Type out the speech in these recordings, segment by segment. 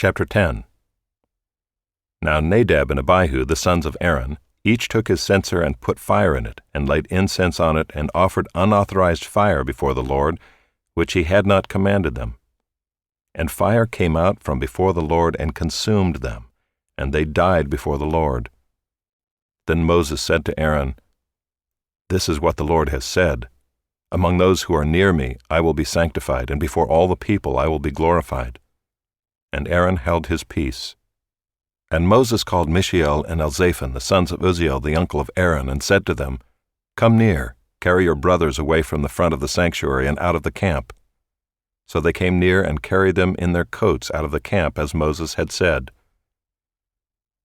Chapter 10. Now Nadab and Abihu, the sons of Aaron, each took his censer and put fire in it, and laid incense on it, and offered unauthorized fire before the Lord, which he had not commanded them. And fire came out from before the Lord and consumed them, and they died before the Lord. Then Moses said to Aaron, "This is what the Lord has said. Among those who are near me I will be sanctified, and before all the people I will be glorified." And Aaron held his peace. And Moses called Mishael and Elzaphan, the sons of Uzziel, the uncle of Aaron, and said to them, "Come near, carry your brothers away from the front of the sanctuary and out of the camp." So they came near and carried them in their coats out of the camp, as Moses had said.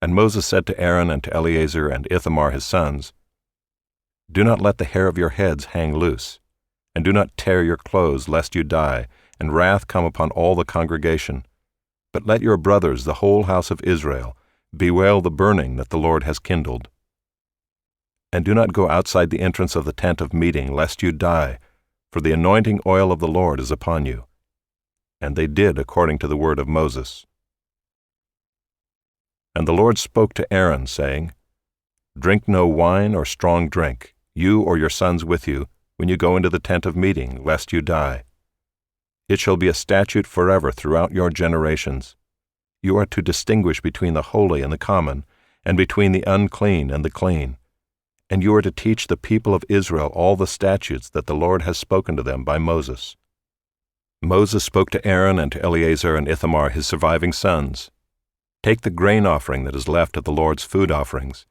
And Moses said to Aaron and to Eleazar and Ithamar his sons, "Do not let the hair of your heads hang loose, and do not tear your clothes, lest you die, and wrath come upon all the congregation. But let your brothers, the whole house of Israel, bewail the burning that the Lord has kindled. And do not go outside the entrance of the tent of meeting, lest you die, for the anointing oil of the Lord is upon you." And they did according to the word of Moses. And the Lord spoke to Aaron, saying, "Drink no wine or strong drink, you or your sons with you, when you go into the tent of meeting, lest you die. It shall be a statute forever throughout your generations. You are to distinguish between the holy and the common, and between the unclean and the clean. And you are to teach the people of Israel all the statutes that the Lord has spoken to them by Moses." Moses spoke to Aaron and to Eleazar and Ithamar his surviving sons, "Take the grain offering that is left of the Lord's food offerings,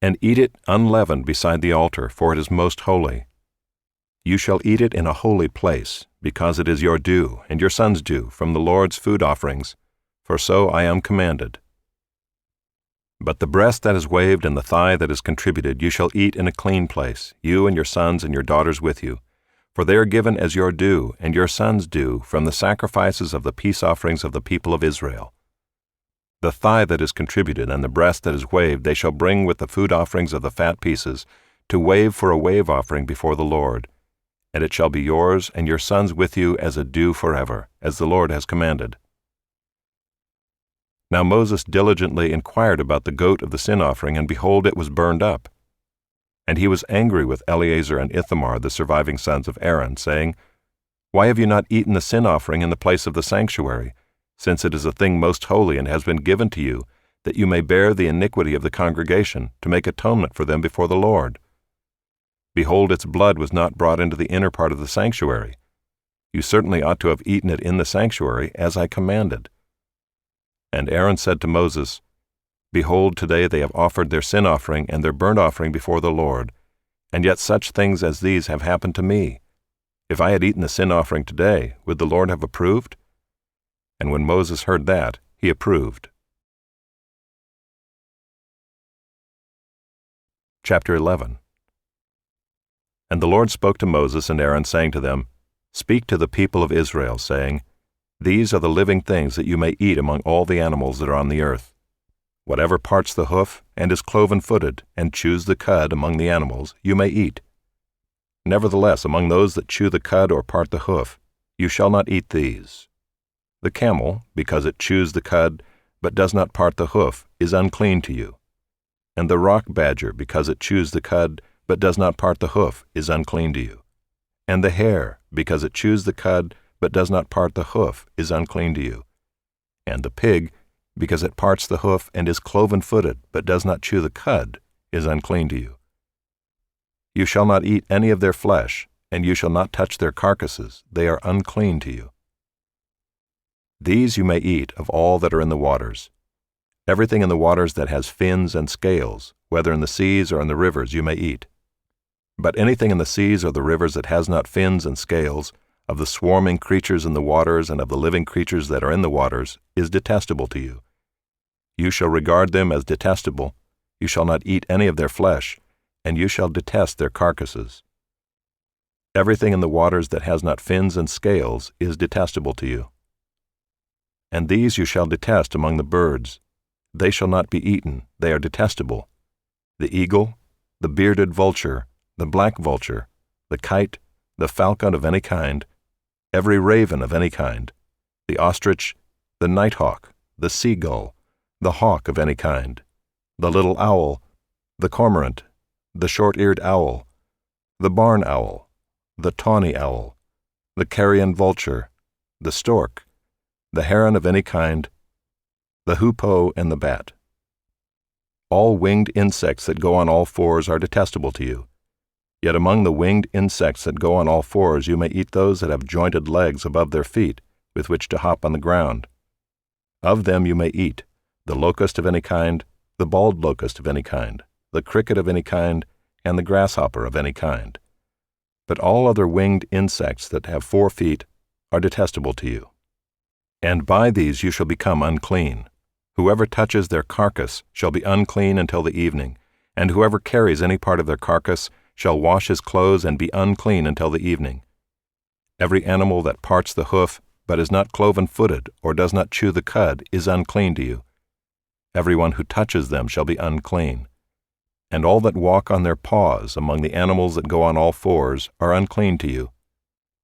and eat it unleavened beside the altar, for it is most holy. You shall eat it in a holy place, because it is your due, and your sons' due, from the Lord's food offerings, for so I am commanded. But the breast that is waved and the thigh that is contributed you shall eat in a clean place, you and your sons and your daughters with you, for they are given as your due, and your sons' due, from the sacrifices of the peace offerings of the people of Israel. The thigh that is contributed and the breast that is waved they shall bring with the food offerings of the fat pieces, to wave for a wave offering before the Lord. And it shall be yours and your sons with you as a due forever, as the Lord has commanded." Now Moses diligently inquired about the goat of the sin offering, and behold, it was burned up. And he was angry with Eleazar and Ithamar, the surviving sons of Aaron, saying, "Why have you not eaten the sin offering in the place of the sanctuary, since it is a thing most holy and has been given to you, that you may bear the iniquity of the congregation, to make atonement for them before the Lord? Behold, its blood was not brought into the inner part of the sanctuary. You certainly ought to have eaten it in the sanctuary, as I commanded." And Aaron said to Moses, "Behold, today they have offered their sin offering and their burnt offering before the Lord, and yet such things as these have happened to me. If I had eaten the sin offering today, would the Lord have approved?" And when Moses heard that, he approved. Chapter 11. And the Lord spoke to Moses and Aaron, saying to them, "Speak to the people of Israel, saying, These are the living things that you may eat among all the animals that are on the earth. Whatever parts the hoof, and is cloven-footed, and chews the cud among the animals, you may eat. Nevertheless, among those that chew the cud or part the hoof, you shall not eat these. The camel, because it chews the cud, but does not part the hoof, is unclean to you. And the rock badger, because it chews the cud, but does not part the hoof, is unclean to you. And the hare, because it chews the cud, but does not part the hoof, is unclean to you. And the pig, because it parts the hoof and is cloven-footed, but does not chew the cud, is unclean to you. You shall not eat any of their flesh, and you shall not touch their carcasses, they are unclean to you. These you may eat of all that are in the waters. Everything in the waters that has fins and scales, whether in the seas or in the rivers, you may eat. But anything in the seas or the rivers that has not fins and scales, of the swarming creatures in the waters and of the living creatures that are in the waters, is detestable to you. You shall regard them as detestable. You shall not eat any of their flesh, and you shall detest their carcasses. Everything in the waters that has not fins and scales is detestable to you. And these you shall detest among the birds. They shall not be eaten, they are detestable: the eagle, the bearded vulture, the black vulture, the kite, the falcon of any kind, every raven of any kind, the ostrich, the nighthawk, the seagull, the hawk of any kind, the little owl, the cormorant, the short-eared owl, the barn owl, the tawny owl, the carrion vulture, the stork, the heron of any kind, the hoopoe and the bat. All winged insects that go on all fours are detestable to you. Yet among the winged insects that go on all fours you may eat those that have jointed legs above their feet, with which to hop on the ground. Of them you may eat the locust of any kind, the bald locust of any kind, the cricket of any kind, and the grasshopper of any kind. But all other winged insects that have 4 feet are detestable to you. And by these you shall become unclean. Whoever touches their carcass shall be unclean until the evening, and whoever carries any part of their carcass shall wash his clothes and be unclean until the evening. Every animal that parts the hoof, but is not cloven-footed, or does not chew the cud, is unclean to you. Everyone who touches them shall be unclean. And all that walk on their paws among the animals that go on all fours are unclean to you.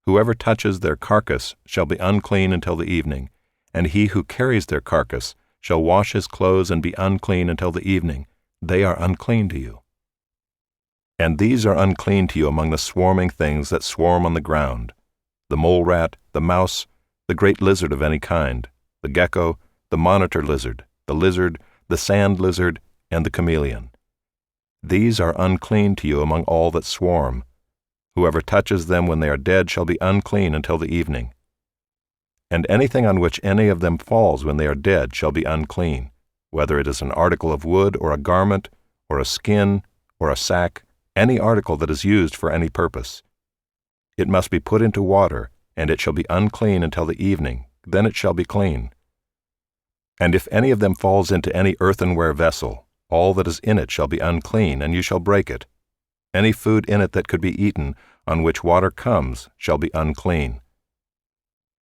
Whoever touches their carcass shall be unclean until the evening, and he who carries their carcass shall wash his clothes and be unclean until the evening. They are unclean to you. And these are unclean to you among the swarming things that swarm on the ground, the mole rat, the mouse, the great lizard of any kind, the gecko, the monitor lizard, the sand lizard, and the chameleon. These are unclean to you among all that swarm. Whoever touches them when they are dead shall be unclean until the evening. And anything on which any of them falls when they are dead shall be unclean, whether it is an article of wood or a garment, or a skin, or a sack, any article that is used for any purpose. It must be put into water, and it shall be unclean until the evening, then it shall be clean. And if any of them falls into any earthenware vessel, all that is in it shall be unclean, and you shall break it. Any food in it that could be eaten, on which water comes, shall be unclean.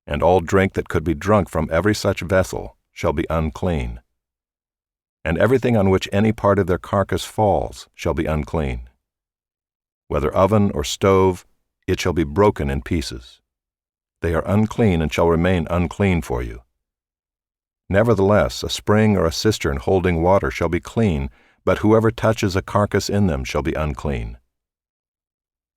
And all drink that could be drunk from every such vessel shall be unclean. And everything on which any part of their carcass falls shall be unclean. Whether oven or stove, it shall be broken in pieces. They are unclean and shall remain unclean for you. Nevertheless, a spring or a cistern holding water shall be clean, but whoever touches a carcass in them shall be unclean.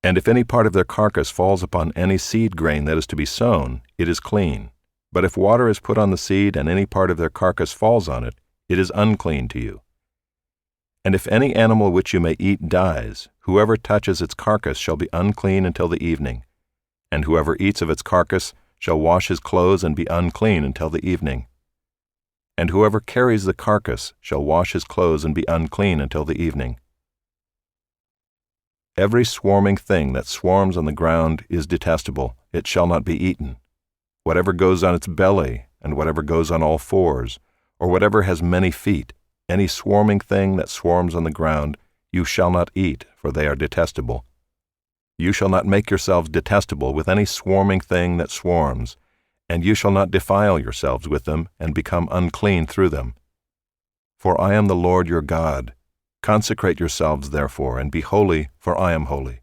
And if any part of their carcass falls upon any seed grain that is to be sown, it is clean. But if water is put on the seed and any part of their carcass falls on it, it is unclean to you. And if any animal which you may eat dies, whoever touches its carcass shall be unclean until the evening. And whoever eats of its carcass shall wash his clothes and be unclean until the evening. And whoever carries the carcass shall wash his clothes and be unclean until the evening. Every swarming thing that swarms on the ground is detestable, it shall not be eaten. Whatever goes on its belly, and whatever goes on all fours, or whatever has many feet, any swarming thing that swarms on the ground, you shall not eat, for they are detestable. You shall not make yourselves detestable with any swarming thing that swarms, and you shall not defile yourselves with them and become unclean through them. For I am the Lord your God. Consecrate yourselves, therefore, and be holy, for I am holy.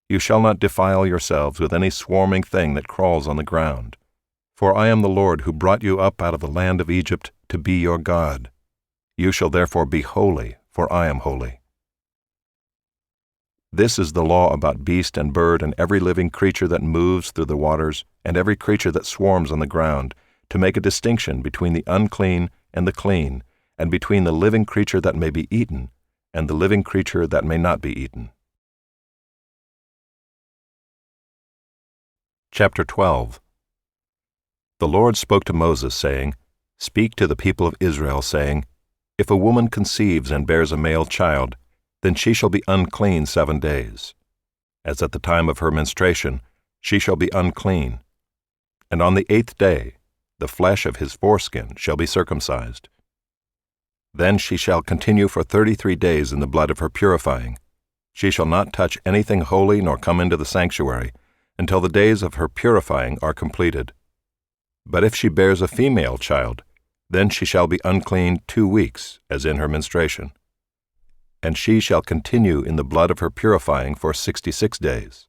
You shall not defile yourselves with any swarming thing that crawls on the ground. For I am the Lord who brought you up out of the land of Egypt to be your God. You shall therefore be holy, for I am holy. This is the law about beast and bird and every living creature that moves through the waters and every creature that swarms on the ground, to make a distinction between the unclean and the clean, and between the living creature that may be eaten and the living creature that may not be eaten. Chapter 12. The Lord spoke to Moses, saying, Speak to the people of Israel, saying, If a woman conceives and bears a male child, then she shall be unclean 7 days. As at the time of her menstruation, she shall be unclean. And on the 8th day, the flesh of his foreskin shall be circumcised. Then she shall continue for 33 days in the blood of her purifying. She shall not touch anything holy nor come into the sanctuary, until the days of her purifying are completed. But if she bears a female child, then she shall be unclean 2 weeks, as in her menstruation. And she shall continue in the blood of her purifying for 66 days.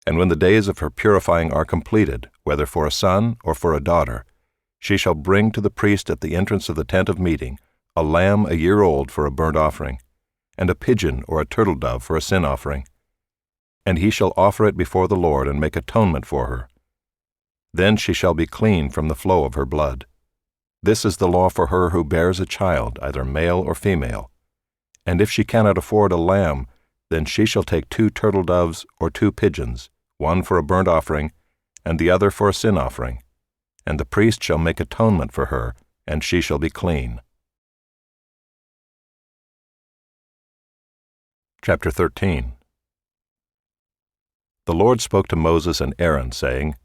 And when the days of her purifying are completed, whether for a son or for a daughter, she shall bring to the priest at the entrance of the tent of meeting a lamb a year old for a burnt offering, and a pigeon or a turtle dove for a sin offering. And he shall offer it before the Lord and make atonement for her. Then she shall be clean from the flow of her blood. This is the law for her who bears a child, either male or female. And if she cannot afford a lamb, then she shall take 2 turtle doves or 2 pigeons, one for a burnt offering, and the other for a sin offering. And the priest shall make atonement for her, and she shall be clean. Chapter 13. The Lord spoke to Moses and Aaron, saying,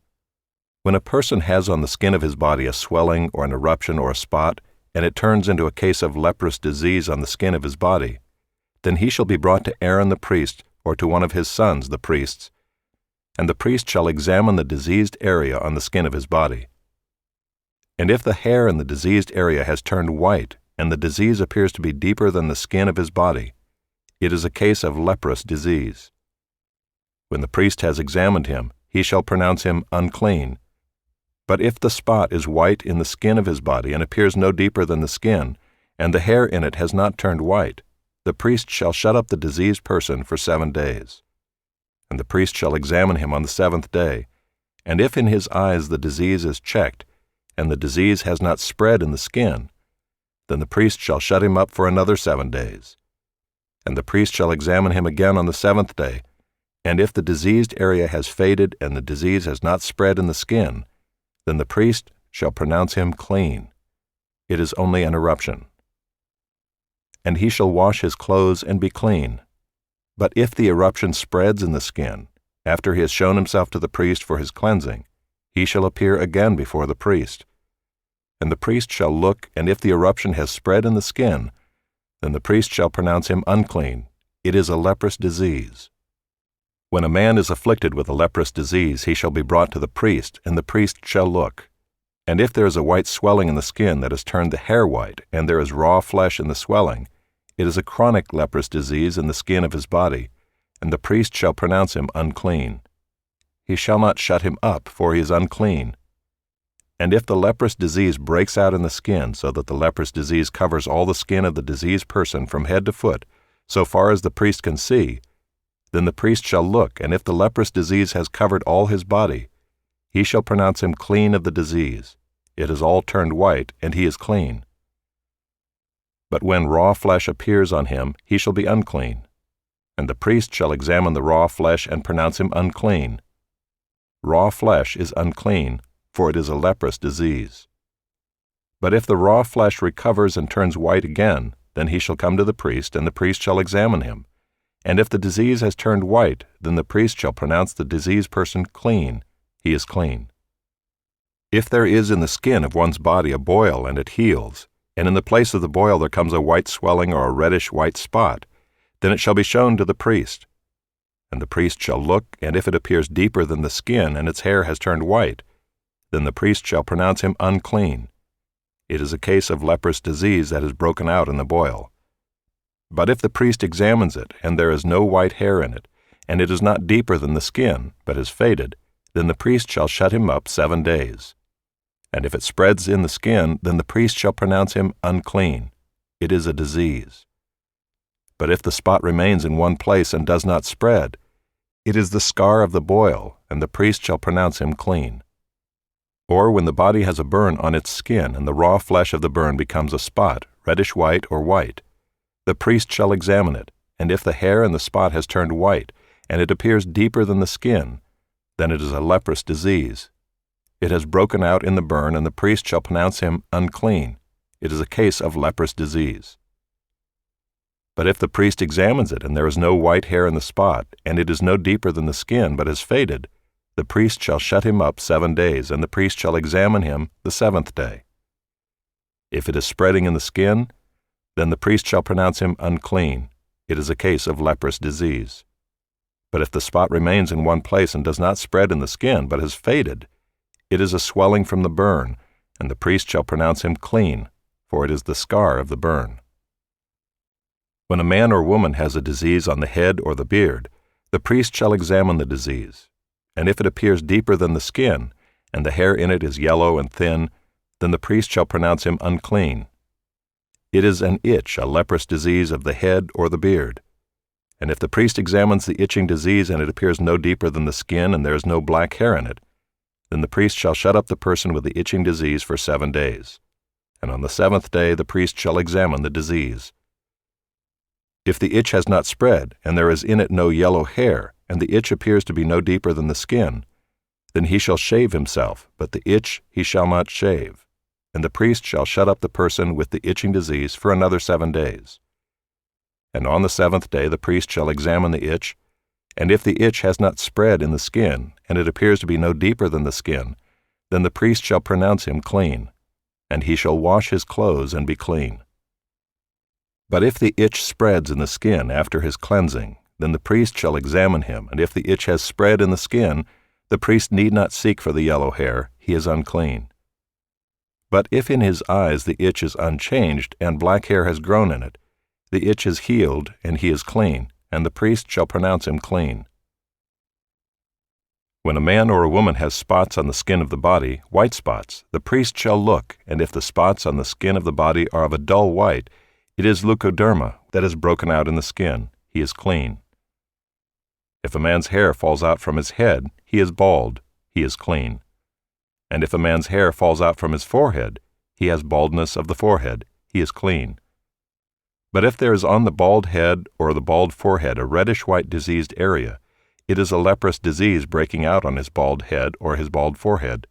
When a person has on the skin of his body a swelling or an eruption or a spot, and it turns into a case of leprous disease on the skin of his body, then he shall be brought to Aaron the priest, or to one of his sons the priests, and the priest shall examine the diseased area on the skin of his body. And if the hair in the diseased area has turned white, and the disease appears to be deeper than the skin of his body, it is a case of leprous disease. When the priest has examined him, he shall pronounce him unclean. But if the spot is white in the skin of his body and appears no deeper than the skin, and the hair in it has not turned white, the priest shall shut up the diseased person for 7 days. And the priest shall examine him on the 7th day, and if in his eyes the disease is checked, and the disease has not spread in the skin, then the priest shall shut him up for another 7 days. And the priest shall examine him again on the 7th day, and if the diseased area has faded and the disease has not spread in the skin, then the priest shall pronounce him clean. It is only an eruption. And he shall wash his clothes and be clean. But if the eruption spreads in the skin, after he has shown himself to the priest for his cleansing, he shall appear again before the priest. And the priest shall look, and if the eruption has spread in the skin, then the priest shall pronounce him unclean. It is a leprous disease. When a man is afflicted with a leprous disease, he shall be brought to the priest, and the priest shall look. And if there is a white swelling in the skin that has turned the hair white, and there is raw flesh in the swelling, it is a chronic leprous disease in the skin of his body, and the priest shall pronounce him unclean. He shall not shut him up, for he is unclean. And if the leprous disease breaks out in the skin, so that the leprous disease covers all the skin of the diseased person from head to foot, so far as the priest can see, then the priest shall look, and if the leprous disease has covered all his body, he shall pronounce him clean of the disease. It is all turned white, and he is clean. But when raw flesh appears on him, he shall be unclean. And the priest shall examine the raw flesh and pronounce him unclean. Raw flesh is unclean, for it is a leprous disease. But if the raw flesh recovers and turns white again, then he shall come to the priest, and the priest shall examine him. And if the disease has turned white, then the priest shall pronounce the diseased person clean. He is clean. If there is in the skin of one's body a boil and it heals, and in the place of the boil there comes a white swelling or a reddish white spot, then it shall be shown to the priest. And the priest shall look, and if it appears deeper than the skin and its hair has turned white, then the priest shall pronounce him unclean. It is a case of leprous disease that has broken out in the boil. But if the priest examines it, and there is no white hair in it, and it is not deeper than the skin, but has faded, then the priest shall shut him up 7 days. And if it spreads in the skin, then the priest shall pronounce him unclean. It is a disease. But if the spot remains in one place and does not spread, it is the scar of the boil, and the priest shall pronounce him clean. Or when the body has a burn on its skin, and the raw flesh of the burn becomes a spot, reddish white or white, the priest shall examine it, and if the hair in the spot has turned white, and it appears deeper than the skin, then it is a leprous disease. It has broken out in the burn, and the priest shall pronounce him unclean. It is a case of leprous disease. But if the priest examines it, and there is no white hair in the spot, and it is no deeper than the skin, but has faded, the priest shall shut him up 7 days, and the priest shall examine him the 7th day. If it is spreading in the skin, then the priest shall pronounce him unclean. It is a case of leprous disease. But if the spot remains in one place and does not spread in the skin, but has faded, it is a swelling from the burn, and the priest shall pronounce him clean, for it is the scar of the burn. When a man or woman has a disease on the head or the beard, the priest shall examine the disease, and if it appears deeper than the skin, and the hair in it is yellow and thin, then the priest shall pronounce him unclean. It is an itch, a leprous disease of the head or the beard. And if the priest examines the itching disease and it appears no deeper than the skin and there is no black hair in it, then the priest shall shut up the person with the itching disease for 7 days. And on the 7th day the priest shall examine the disease. If the itch has not spread, and there is in it no yellow hair, and the itch appears to be no deeper than the skin, then he shall shave himself, but the itch he shall not shave. And the priest shall shut up the person with the itching disease for another 7 days. And on the 7th day the priest shall examine the itch, and if the itch has not spread in the skin, and it appears to be no deeper than the skin, then the priest shall pronounce him clean, and he shall wash his clothes and be clean. But if the itch spreads in the skin after his cleansing, then the priest shall examine him, and if the itch has spread in the skin, the priest need not seek for the yellow hair, he is unclean. But if in his eyes the itch is unchanged, and black hair has grown in it, the itch is healed, and he is clean, and the priest shall pronounce him clean. When a man or a woman has spots on the skin of the body, white spots, the priest shall look, and if the spots on the skin of the body are of a dull white, it is leukoderma that is broken out in the skin, he is clean. If a man's hair falls out from his head, he is bald, he is clean. And if a man's hair falls out from his forehead, he has baldness of the forehead, he is clean. But if there is on the bald head or the bald forehead a reddish-white diseased area, it is a leprous disease breaking out on his bald head or his bald forehead.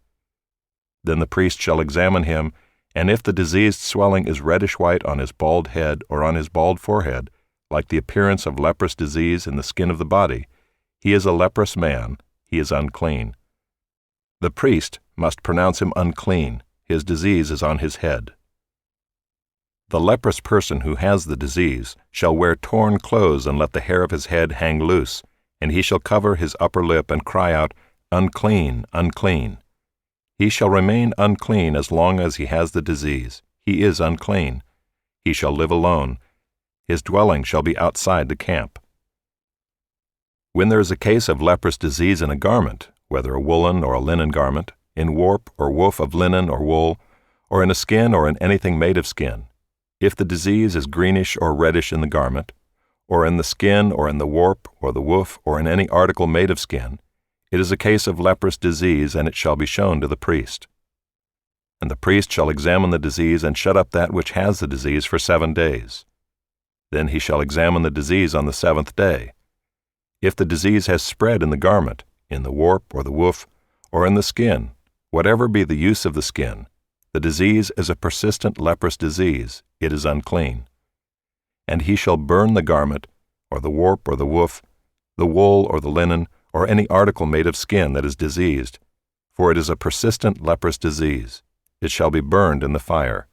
Then the priest shall examine him, and if the diseased swelling is reddish-white on his bald head or on his bald forehead, like the appearance of leprous disease in the skin of the body, he is a leprous man, he is unclean. The priest must pronounce him unclean, his disease is on his head. The leprous person who has the disease shall wear torn clothes and let the hair of his head hang loose, and he shall cover his upper lip and cry out, "Unclean, unclean." He shall remain unclean as long as he has the disease. He is unclean. He shall live alone. His dwelling shall be outside the camp. When there is a case of leprous disease in a garment, whether a woolen or a linen garment, in warp or woof of linen or wool, or in a skin or in anything made of skin, if the disease is greenish or reddish in the garment, or in the skin or in the warp or the woof or in any article made of skin, it is a case of leprous disease, and it shall be shown to the priest. And the priest shall examine the disease and shut up that which has the disease for 7 days. Then he shall examine the disease on the 7th day. If the disease has spread in the garment, in the warp or the woof, or in the skin, whatever be the use of the skin, the disease is a persistent leprous disease, it is unclean. And he shall burn the garment, or the warp or the woof, the wool or the linen, or any article made of skin that is diseased, for it is a persistent leprous disease. It shall be burned in the fire.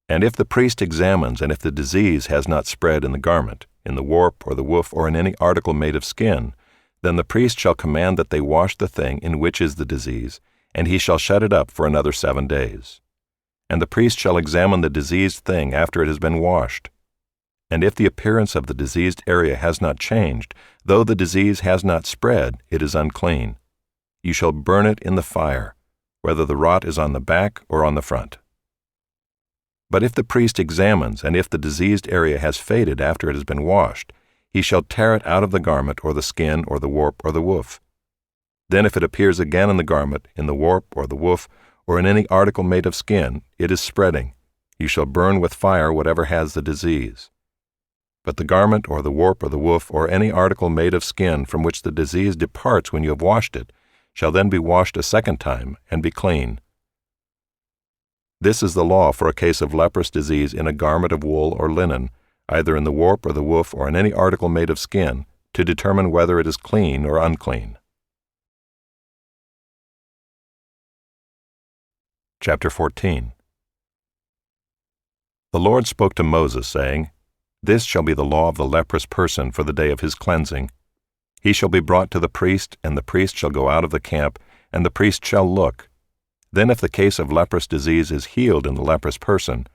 And if the priest examines, and if the disease has not spread in the garment, in the warp or the woof, or in any article made of skin, then the priest shall command that they wash the thing in which is the disease, and he shall shut it up for another 7 days. And the priest shall examine the diseased thing after it has been washed. And if the appearance of the diseased area has not changed, though the disease has not spread, it is unclean. You shall burn it in the fire, whether the rot is on the back or on the front. But if the priest examines, and if the diseased area has faded after it has been washed, he shall tear it out of the garment or the skin or the warp or the woof. Then if it appears again in the garment, in the warp or the woof, or in any article made of skin, it is spreading. You shall burn with fire whatever has the disease. But the garment or the warp or the woof, or any article made of skin from which the disease departs when you have washed it, shall then be washed a 2nd time and be clean. This is the law for a case of leprous disease in a garment of wool or linen, either in the warp or the woof or in any article made of skin, to determine whether it is clean or unclean. Chapter 14. The Lord spoke to Moses, saying, "This shall be the law of the leprous person for the day of his cleansing. He shall be brought to the priest, and the priest shall go out of the camp, and the priest shall look. Then if the case of leprous disease is healed in the leprous person,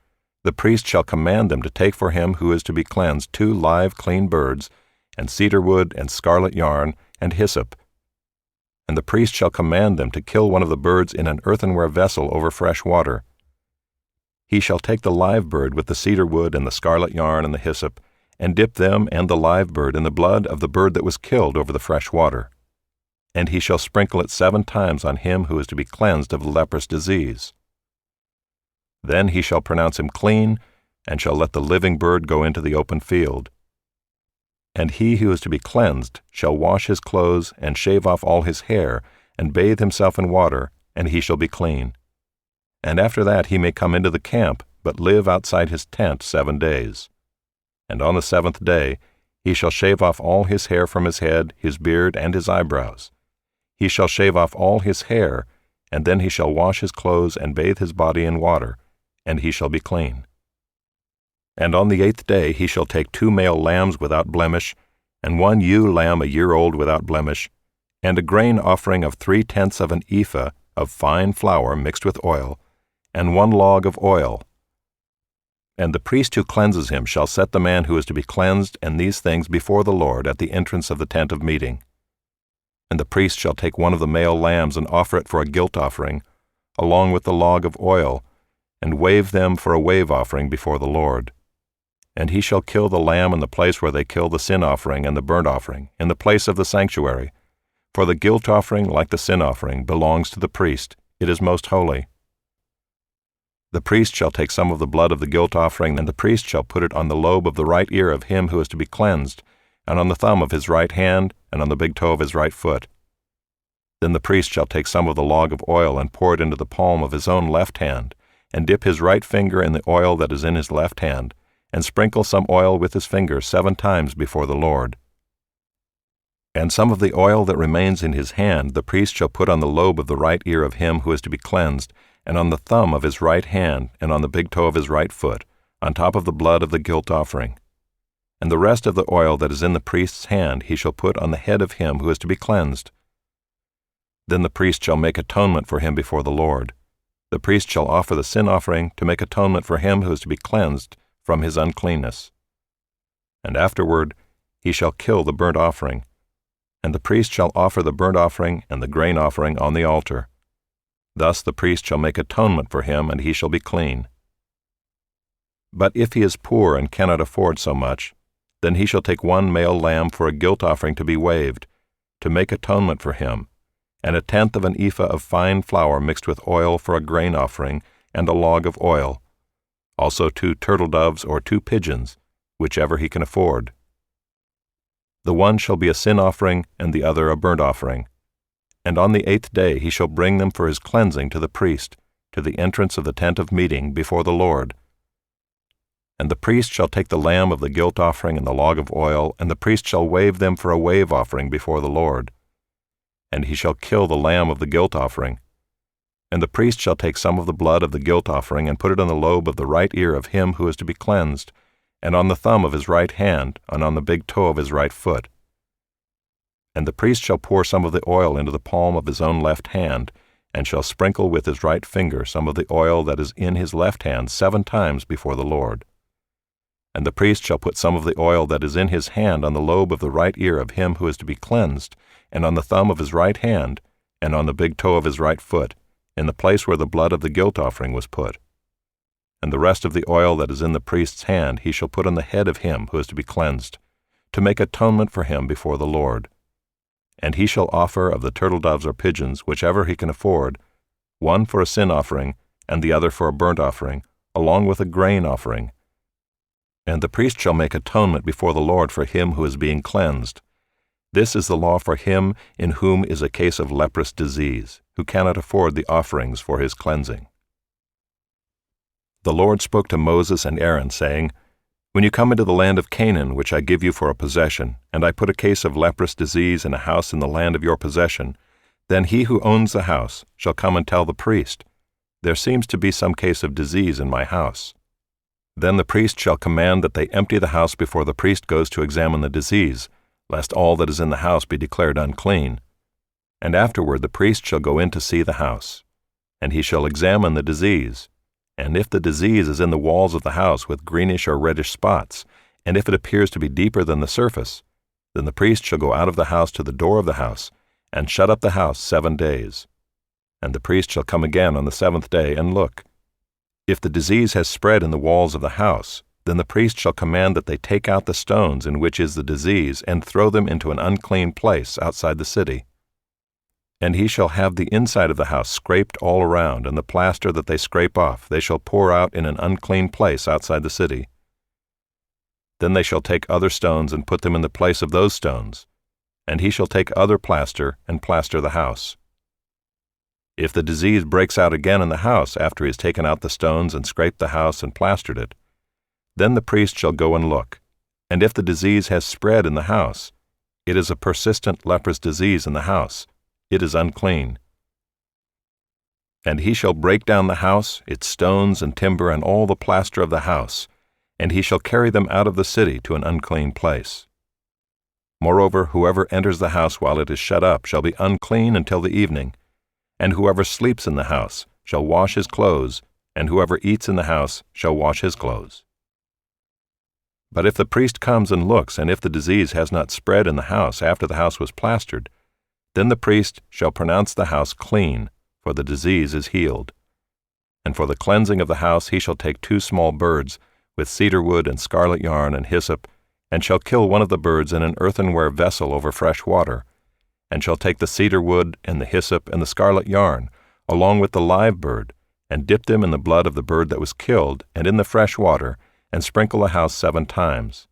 the priest shall command them to take for him who is to be cleansed 2 live clean birds, and cedar wood, and scarlet yarn, and hyssop. And the priest shall command them to kill one of the birds in an earthenware vessel over fresh water. He shall take the live bird with the cedar wood and the scarlet yarn and the hyssop, and dip them and the live bird in the blood of the bird that was killed over the fresh water. And he shall sprinkle it 7 times on him who is to be cleansed of the leprous disease. Then he shall pronounce him clean, and shall let the living bird go into the open field. And he who is to be cleansed shall wash his clothes, and shave off all his hair, and bathe himself in water, and he shall be clean. And after that he may come into the camp, but live outside his tent 7 days. And on the 7th day he shall shave off all his hair from his head, his beard, and his eyebrows. He shall shave off all his hair, and then he shall wash his clothes and bathe his body in water, and he shall be clean. And on the 8th day he shall take 2 male lambs without blemish, and 1 ewe lamb a year old without blemish, and a grain offering of 3/10 of an ephah of fine flour mixed with oil, and 1 log of oil. And the priest who cleanses him shall set the man who is to be cleansed and these things before the Lord at the entrance of the tent of meeting. And the priest shall take 1 of the male lambs and offer it for a guilt offering, along with the log of oil, and wave them for a wave offering before the Lord. And he shall kill the lamb in the place where they kill the sin offering and the burnt offering, in the place of the sanctuary. For the guilt offering, like the sin offering, belongs to the priest. It is most holy. The priest shall take some of the blood of the guilt offering, and the priest shall put it on the lobe of the right ear of him who is to be cleansed, and on the thumb of his right hand, and on the big toe of his right foot. Then the priest shall take some of the log of oil and pour it into the palm of his own left hand, and dip his right finger in the oil that is in his left hand, and sprinkle some oil with his finger 7 times before the Lord. And some of the oil that remains in his hand the priest shall put on the lobe of the right ear of him who is to be cleansed, and on the thumb of his right hand, and on the big toe of his right foot, on top of the blood of the guilt offering. And the rest of the oil that is in the priest's hand he shall put on the head of him who is to be cleansed. Then the priest shall make atonement for him before the Lord. The priest shall offer the sin offering to make atonement for him who is to be cleansed from his uncleanness. And afterward he shall kill the burnt offering, and the priest shall offer the burnt offering and the grain offering on the altar. Thus the priest shall make atonement for him, and he shall be clean. But if he is poor and cannot afford so much, then he shall take 1 male lamb for a guilt offering to be waved, to make atonement for him, and 1/10 of an ephah of fine flour mixed with oil for a grain offering, and a log of oil, also 2 turtle doves or 2 pigeons, whichever he can afford. The one shall be a sin offering, and the other a burnt offering. And on the 8th day he shall bring them for his cleansing to the priest, to the entrance of the tent of meeting before the Lord. And the priest shall take the lamb of the guilt offering and the log of oil, and the priest shall wave them for a wave offering before the Lord. And he shall kill the lamb of the guilt offering. And the priest shall take some of the blood of the guilt offering and put it on the lobe of the right ear of him who is to be cleansed, and on the thumb of his right hand, and on the big toe of his right foot. And the priest shall pour some of the oil into the palm of his own left hand, and shall sprinkle with his right finger some of the oil that is in his left hand 7 times before the Lord. And the priest shall put some of the oil that is in his hand on the lobe of the right ear of him who is to be cleansed, and on the thumb of his right hand, and on the big toe of his right foot, in the place where the blood of the guilt offering was put. And the rest of the oil that is in the priest's hand he shall put on the head of him who is to be cleansed, to make atonement for him before the Lord. And he shall offer of the turtle doves or pigeons, whichever he can afford, 1 for a sin offering, and the other for a burnt offering, along with a grain offering. And the priest shall make atonement before the Lord for him who is being cleansed. This is the law for him in whom is a case of leprous disease, who cannot afford the offerings for his cleansing. The Lord spoke to Moses and Aaron, saying, When you come into the land of Canaan, which I give you for a possession, and I put a case of leprous disease in a house in the land of your possession, then he who owns the house shall come and tell the priest, There seems to be some case of disease in my house. Then the priest shall command that they empty the house before the priest goes to examine the disease, lest all that is in the house be declared unclean. And afterward the priest shall go in to see the house, and he shall examine the disease. And if the disease is in the walls of the house with greenish or reddish spots, and if it appears to be deeper than the surface, then the priest shall go out of the house to the door of the house, and shut up the house 7 days. And the priest shall come again on the 7th day and look. If the disease has spread in the walls of the house, then the priest shall command that they take out the stones in which is the disease and throw them into an unclean place outside the city. And he shall have the inside of the house scraped all around, and the plaster that they scrape off they shall pour out in an unclean place outside the city. Then they shall take other stones and put them in the place of those stones, and he shall take other plaster and plaster the house. If the disease breaks out again in the house after he has taken out the stones and scraped the house and plastered it, then the priest shall go and look, and if the disease has spread in the house, it is a persistent leprous disease in the house, it is unclean. And he shall break down the house, its stones and timber and all the plaster of the house, and he shall carry them out of the city to an unclean place. Moreover, whoever enters the house while it is shut up shall be unclean until the evening, and whoever sleeps in the house shall wash his clothes, and whoever eats in the house shall wash his clothes. But if the priest comes and looks, and if the disease has not spread in the house after the house was plastered, then the priest shall pronounce the house clean, for the disease is healed. And for the cleansing of the house he shall take 2 small birds, with cedar wood and scarlet yarn and hyssop, and shall kill one of the birds in an earthenware vessel over fresh water, and shall take the cedar wood and the hyssop and the scarlet yarn, along with the live bird, and dip them in the blood of the bird that was killed, and in the fresh water, and sprinkle the house 7 times.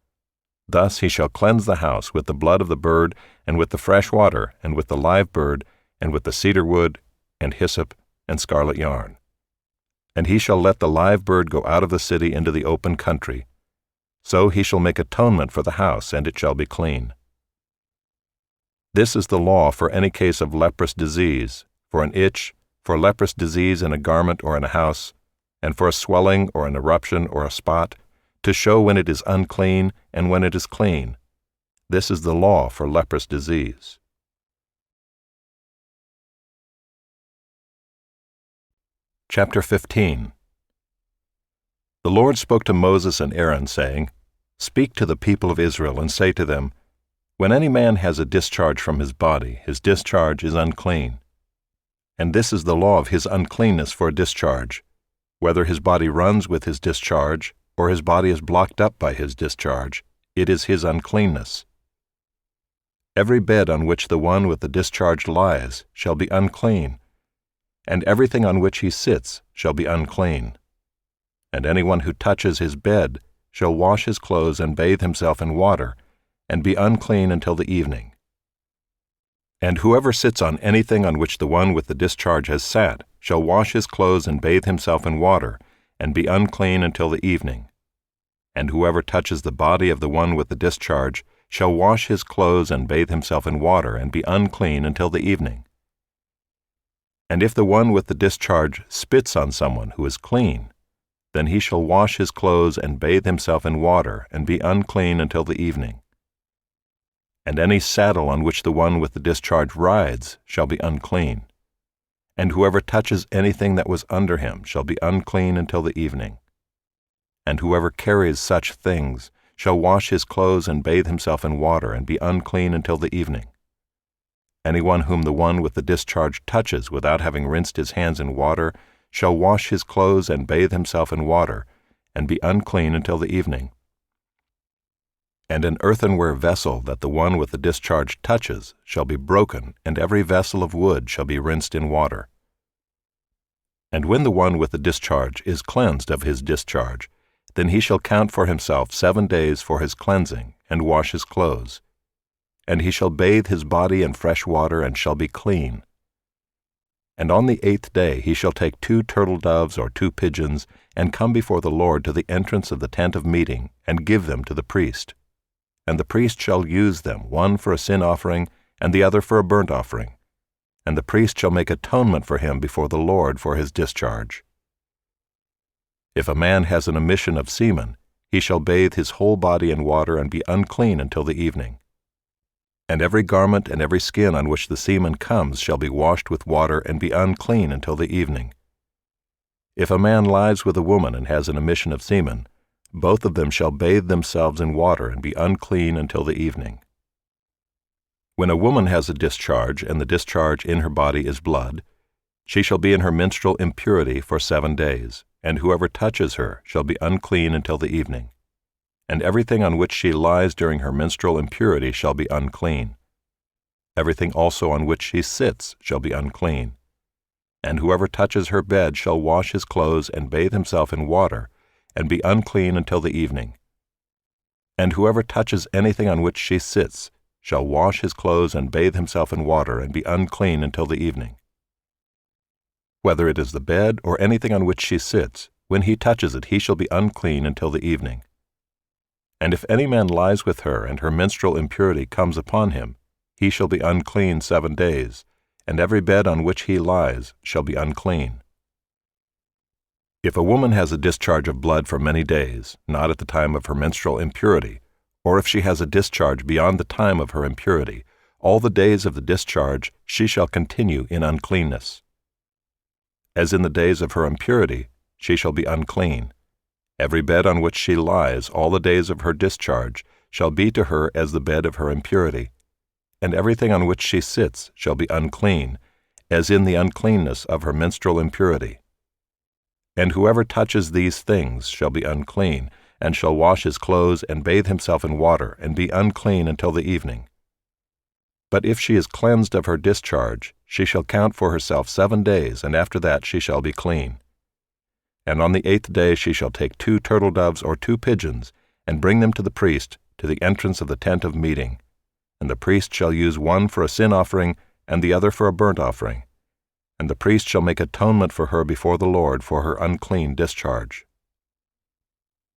Thus he shall cleanse the house with the blood of the bird, and with the fresh water, and with the live bird, and with the cedar wood, and hyssop, and scarlet yarn. And he shall let the live bird go out of the city into the open country. So he shall make atonement for the house, and it shall be clean. This is the law for any case of leprous disease, for an itch, for leprous disease in a garment or in a house, and for a swelling or an eruption or a spot, to show when it is unclean and when it is clean. This is the law for leprous disease. Chapter 15. The Lord spoke to Moses and Aaron, saying, Speak to the people of Israel, and say to them, When any man has a discharge from his body, his discharge is unclean. And this is the law of his uncleanness for a discharge, whether his body runs with his discharge, or his body is blocked up by his discharge, it is his uncleanness. Every bed on which the one with the discharge lies shall be unclean, and everything on which he sits shall be unclean. And anyone who touches his bed shall wash his clothes and bathe himself in water, and be unclean until the evening. And whoever sits on anything on which the one with the discharge has sat shall wash his clothes and bathe himself in water, and be unclean until the evening. And whoever touches the body of the one with the discharge shall wash his clothes and bathe himself in water, and be unclean until the evening. And if the one with the discharge spits on someone who is clean, then he shall wash his clothes and bathe himself in water, and be unclean until the evening. And any saddle on which the one with the discharge rides shall be unclean. And whoever touches anything that was under him shall be unclean until the evening. And whoever carries such things shall wash his clothes and bathe himself in water, and be unclean until the evening. Anyone whom the one with the discharge touches without having rinsed his hands in water shall wash his clothes and bathe himself in water, and be unclean until the evening. And an earthenware vessel that the one with the discharge touches shall be broken, and every vessel of wood shall be rinsed in water. And when the one with the discharge is cleansed of his discharge, then he shall count for himself 7 days for his cleansing, and wash his clothes. And he shall bathe his body in fresh water, and shall be clean. And on the 8th day he shall take 2 turtle doves or 2 pigeons, and come before the Lord to the entrance of the tent of meeting, and give them to the priest. And the priest shall use them, one for a sin offering, and the other for a burnt offering. And the priest shall make atonement for him before the Lord for his discharge. If a man has an emission of semen, he shall bathe his whole body in water, and be unclean until the evening. And every garment and every skin on which the semen comes shall be washed with water, and be unclean until the evening. If a man lies with a woman and has an emission of semen, both of them shall bathe themselves in water, and be unclean until the evening. When a woman has a discharge, and the discharge in her body is blood, she shall be in her menstrual impurity for 7 days, and whoever touches her shall be unclean until the evening. And everything on which she lies during her menstrual impurity shall be unclean. Everything also on which she sits shall be unclean. And whoever touches her bed shall wash his clothes and bathe himself in water, and be unclean until the evening. And whoever touches anything on which she sits shall wash his clothes and bathe himself in water, and be unclean until the evening. Whether it is the bed or anything on which she sits, when he touches it he shall be unclean until the evening. And if any man lies with her, and her menstrual impurity comes upon him, he shall be unclean 7 days, and every bed on which he lies shall be unclean. If a woman has a discharge of blood for many days, not at the time of her menstrual impurity, or if she has a discharge beyond the time of her impurity, all the days of the discharge she shall continue in uncleanness. As in the days of her impurity, she shall be unclean. Every bed on which she lies all the days of her discharge shall be to her as the bed of her impurity, and everything on which she sits shall be unclean, as in the uncleanness of her menstrual impurity. And whoever touches these things shall be unclean, and shall wash his clothes and bathe himself in water, and be unclean until the evening. But if she is cleansed of her discharge, she shall count for herself 7 days, and after that she shall be clean. And on the 8th day she shall take 2 turtle doves or 2 pigeons, and bring them to the priest, to the entrance of the tent of meeting. And the priest shall use one for a sin offering, and the other for a burnt offering. And the priest shall make atonement for her before the Lord for her unclean discharge.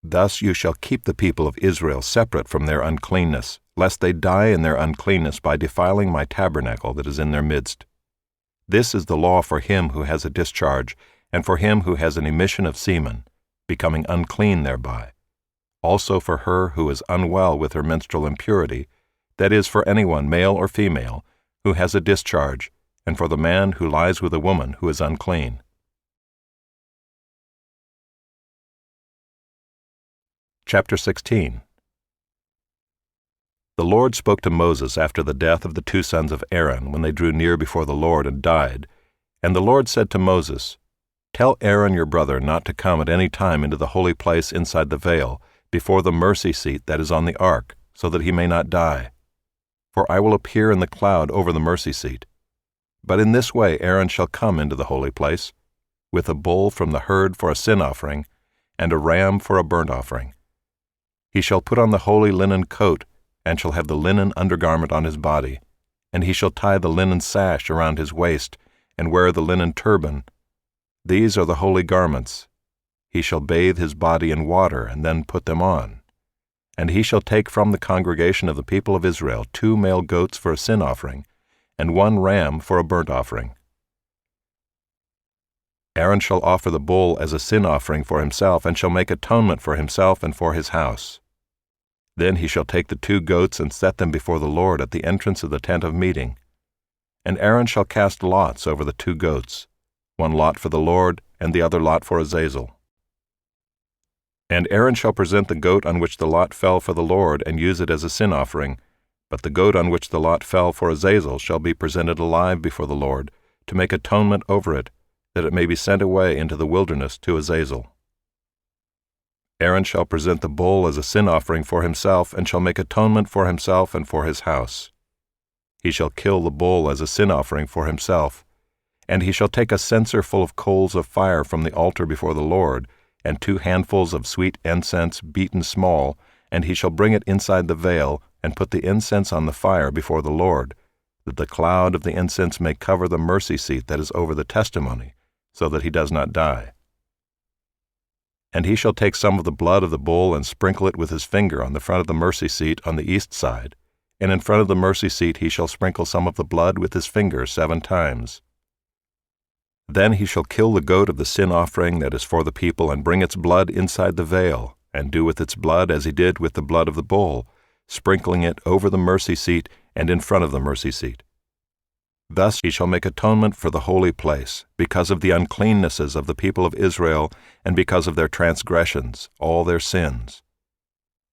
Thus you shall keep the people of Israel separate from their uncleanness, lest they die in their uncleanness by defiling my tabernacle that is in their midst. This is the law for him who has a discharge, and for him who has an emission of semen, becoming unclean thereby. Also for her who is unwell with her menstrual impurity, that is, for anyone, male or female, who has a discharge, and for the man who lies with a woman who is unclean. Chapter 16. The Lord spoke to Moses after the death of the 2 sons of Aaron, when they drew near before the Lord and died. And the Lord said to Moses, "Tell Aaron your brother not to come at any time into the holy place inside the veil, before the mercy seat that is on the ark, so that he may not die. For I will appear in the cloud over the mercy seat. But in this way Aaron shall come into the holy place, with a bull from the herd for a sin offering, and a ram for a burnt offering. He shall put on the holy linen coat, and shall have the linen undergarment on his body, and he shall tie the linen sash around his waist, and wear the linen turban. These are the holy garments. He shall bathe his body in water, and then put them on. And he shall take from the congregation of the people of Israel 2 male goats for a sin offering, and 1 ram for a burnt offering. Aaron shall offer the bull as a sin offering for himself, and shall make atonement for himself and for his house. Then he shall take the 2 goats and set them before the Lord at the entrance of the tent of meeting. And Aaron shall cast lots over the 2 goats, 1 lot for the Lord, and the other lot for Azazel. And Aaron shall present the goat on which the lot fell for the Lord, and use it as a sin offering, but the goat on which the lot fell for Azazel shall be presented alive before the Lord, to make atonement over it, that it may be sent away into the wilderness to Azazel. Aaron shall present the bull as a sin offering for himself, and shall make atonement for himself and for his house. He shall kill the bull as a sin offering for himself, and he shall take a censer full of coals of fire from the altar before the Lord, and 2 handfuls of sweet incense beaten small, and he shall bring it inside the veil, and put the incense on the fire before the Lord, that the cloud of the incense may cover the mercy seat that is over the testimony, so that he does not die. And he shall take some of the blood of the bull and sprinkle it with his finger on the front of the mercy seat on the east side, and in front of the mercy seat he shall sprinkle some of the blood with his finger 7 times. Then he shall kill the goat of the sin offering that is for the people, and bring its blood inside the veil, and do with its blood as he did with the blood of the bull, sprinkling it over the mercy seat and in front of the mercy seat. Thus he shall make atonement for the holy place, because of the uncleannesses of the people of Israel, and because of their transgressions, all their sins.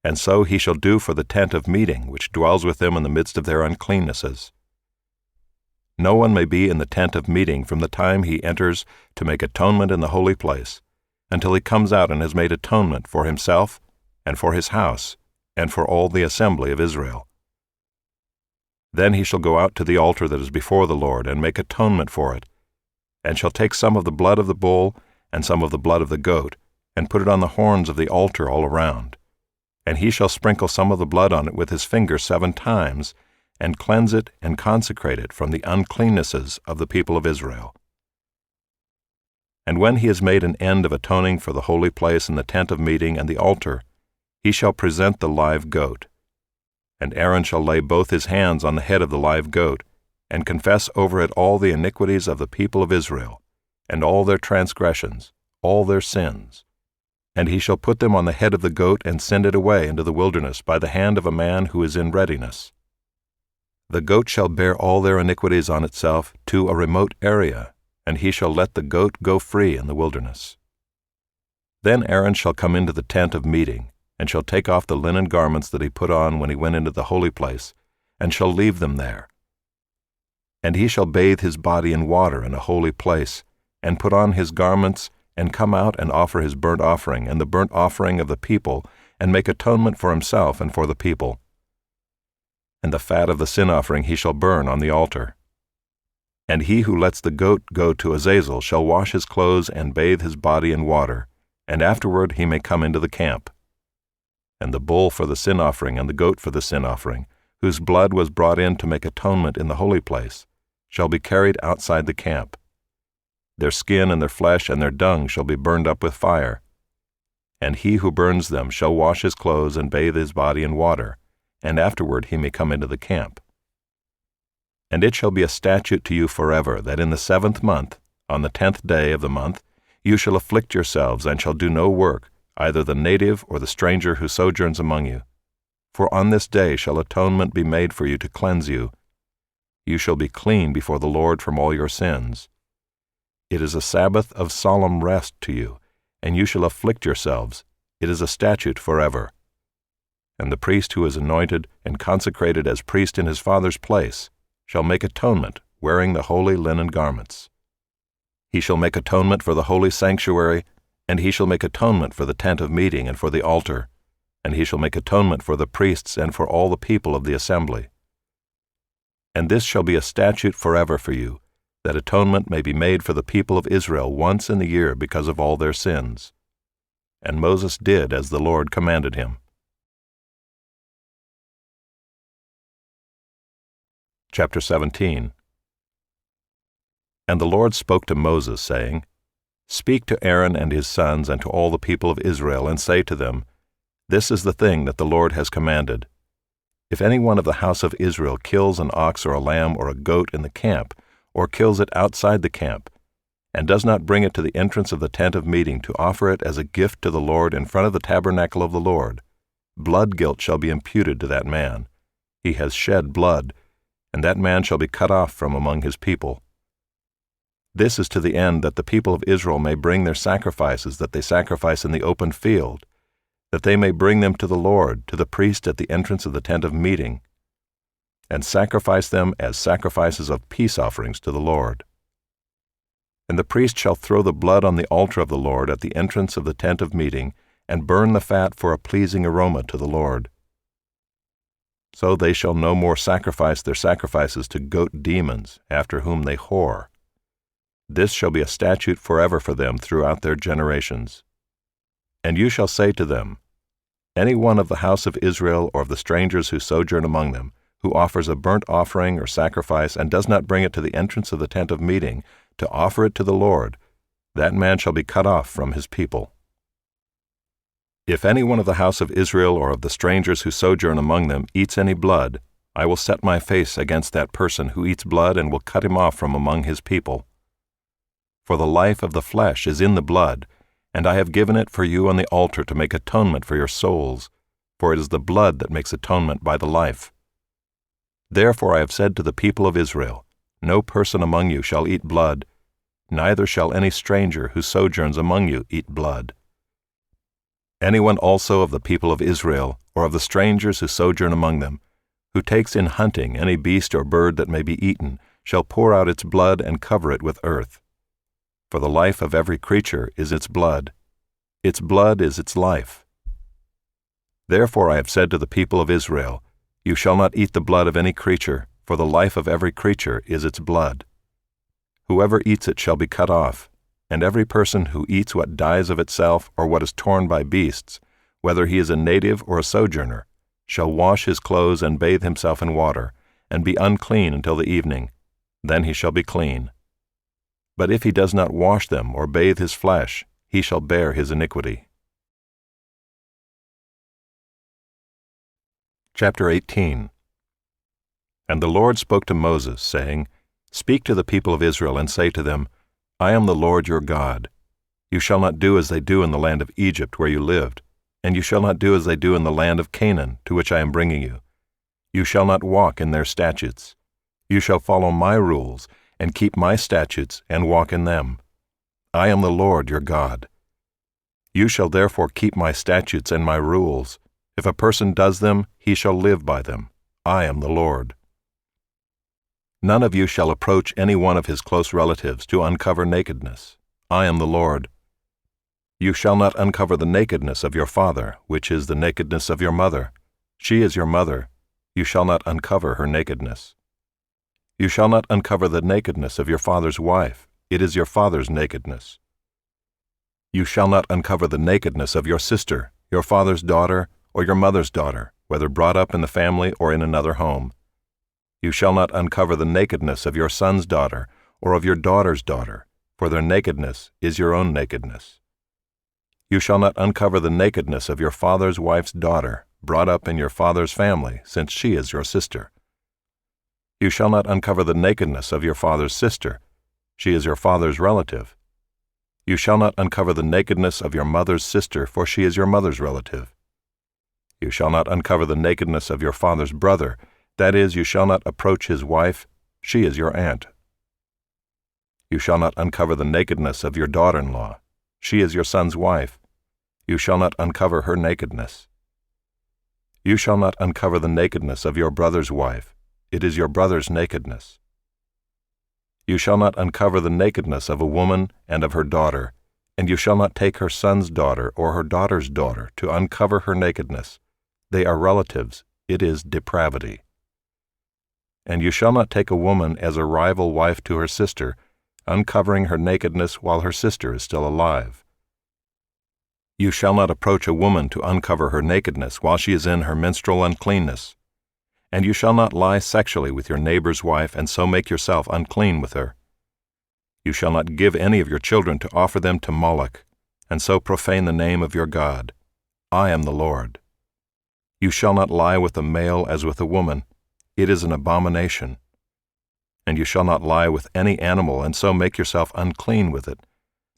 And so he shall do for the tent of meeting, which dwells with them in the midst of their uncleannesses. No one may be in the tent of meeting from the time he enters to make atonement in the holy place, until he comes out and has made atonement for himself and for his house and for all the assembly of Israel. Then he shall go out to the altar that is before the Lord and make atonement for it, and shall take some of the blood of the bull and some of the blood of the goat, and put it on the horns of the altar all around. And he shall sprinkle some of the blood on it with his finger 7 times, and cleanse it and consecrate it from the uncleannesses of the people of Israel. And when he has made an end of atoning for the holy place and the tent of meeting and the altar, he shall present the live goat. And Aaron shall lay both his hands on the head of the live goat, and confess over it all the iniquities of the people of Israel, and all their transgressions, all their sins. And he shall put them on the head of the goat and send it away into the wilderness by the hand of a man who is in readiness. The goat shall bear all their iniquities on itself to a remote area, and he shall let the goat go free in the wilderness. Then Aaron shall come into the tent of meeting, and shall take off the linen garments that he put on when he went into the holy place, and shall leave them there. And he shall bathe his body in water in a holy place, and put on his garments, and come out and offer his burnt offering and the burnt offering of the people, and make atonement for himself and for the people. And the fat of the sin offering he shall burn on the altar. And he who lets the goat go to Azazel shall wash his clothes and bathe his body in water, and afterward he may come into the camp. And the bull for the sin offering and the goat for the sin offering, whose blood was brought in to make atonement in the holy place, shall be carried outside the camp. Their skin and their flesh and their dung shall be burned up with fire. And he who burns them shall wash his clothes and bathe his body in water, and afterward he may come into the camp. And it shall be a statute to you forever, that in the 7th month, on the 10th day of the month, you shall afflict yourselves, and shall do no work, either the native or the stranger who sojourns among you. For on this day shall atonement be made for you to cleanse you. You shall be clean before the Lord from all your sins. It is a Sabbath of solemn rest to you, and you shall afflict yourselves. It is a statute forever. And the priest who is anointed and consecrated as priest in his father's place shall make atonement, wearing the holy linen garments. He shall make atonement for the holy sanctuary, and he shall make atonement for the tent of meeting and for the altar, and he shall make atonement for the priests and for all the people of the assembly. And this shall be a statute forever for you, that atonement may be made for the people of Israel once in the year because of all their sins. And Moses did as the Lord commanded him. Chapter 17. And the Lord spoke to Moses, saying, Speak to Aaron and his sons and to all the people of Israel, and say to them, This is the thing that the Lord has commanded. If any one of the house of Israel kills an ox or a lamb or a goat in the camp, or kills it outside the camp, and does not bring it to the entrance of the tent of meeting to offer it as a gift to the Lord in front of the tabernacle of the Lord, blood guilt shall be imputed to that man. He has shed blood, and that man shall be cut off from among his people. This is to the end that the people of Israel may bring their sacrifices that they sacrifice in the open field, that they may bring them to the Lord, to the priest at the entrance of the tent of meeting, and sacrifice them as sacrifices of peace offerings to the Lord. And the priest shall throw the blood on the altar of the Lord at the entrance of the tent of meeting, and burn the fat for a pleasing aroma to the Lord. So they shall no more sacrifice their sacrifices to goat demons, after whom they whore. This shall be a statute forever for them throughout their generations. And you shall say to them, Any one of the house of Israel or of the strangers who sojourn among them, who offers a burnt offering or sacrifice and does not bring it to the entrance of the tent of meeting to offer it to the Lord, that man shall be cut off from his people. If any one of the house of Israel or of the strangers who sojourn among them eats any blood, I will set my face against that person who eats blood and will cut him off from among his people. For the life of the flesh is in the blood, and I have given it for you on the altar to make atonement for your souls, for it is the blood that makes atonement by the life. Therefore I have said to the people of Israel, No person among you shall eat blood, neither shall any stranger who sojourns among you eat blood. Anyone also of the people of Israel, or of the strangers who sojourn among them, who takes in hunting any beast or bird that may be eaten, shall pour out its blood and cover it with earth. For the life of every creature is its blood is its life. Therefore I have said to the people of Israel, You shall not eat the blood of any creature, for the life of every creature is its blood. Whoever eats it shall be cut off, and every person who eats what dies of itself or what is torn by beasts, whether he is a native or a sojourner, shall wash his clothes and bathe himself in water, and be unclean until the evening. Then he shall be clean. But if he does not wash them or bathe his flesh, he shall bear his iniquity. Chapter 18. And the Lord spoke to Moses, saying, Speak to the people of Israel, and say to them, I am the Lord your God. You shall not do as they do in the land of Egypt where you lived, and you shall not do as they do in the land of Canaan, to which I am bringing you. You shall not walk in their statutes. You shall follow my rules, and keep my statutes, and walk in them. I am the Lord your God. You shall therefore keep my statutes and my rules. If a person does them, he shall live by them. I am the Lord. None of you shall approach any one of his close relatives to uncover nakedness. I am the Lord. You shall not uncover the nakedness of your father, which is the nakedness of your mother. She is your mother. You shall not uncover her nakedness. You shall not uncover the nakedness of your father's wife. It is your father's nakedness. You shall not uncover the nakedness of your sister, your father's daughter, or your mother's daughter, whether brought up in the family or in another home. You shall not uncover the nakedness of your son's daughter, or of your daughter's daughter, for their nakedness is your own nakedness. You shall not uncover the nakedness of your father's wife's daughter, brought up in your father's family, since she is your sister. You shall not uncover the nakedness of your father's sister. She is your father's relative. You shall not uncover the nakedness of your mother's sister, for she is your mother's relative. You shall not uncover the nakedness of your father's brother, that is, you shall not approach his wife, she is your aunt. You shall not uncover the nakedness of your daughter-in-law, she is your son's wife. You shall not uncover her nakedness. You shall not uncover the nakedness of your brother's wife, it is your brother's nakedness. You shall not uncover the nakedness of a woman and of her daughter, and you shall not take her son's daughter or her daughter's daughter to uncover her nakedness. They are relatives, it is depravity. And you shall not take a woman as a rival wife to her sister, uncovering her nakedness while her sister is still alive. You shall not approach a woman to uncover her nakedness while she is in her menstrual uncleanness. And you shall not lie sexually with your neighbor's wife and so make yourself unclean with her. You shall not give any of your children to offer them to Moloch, and so profane the name of your God. I am the Lord. You shall not lie with a male as with a woman. It is an abomination. And you shall not lie with any animal and so make yourself unclean with it.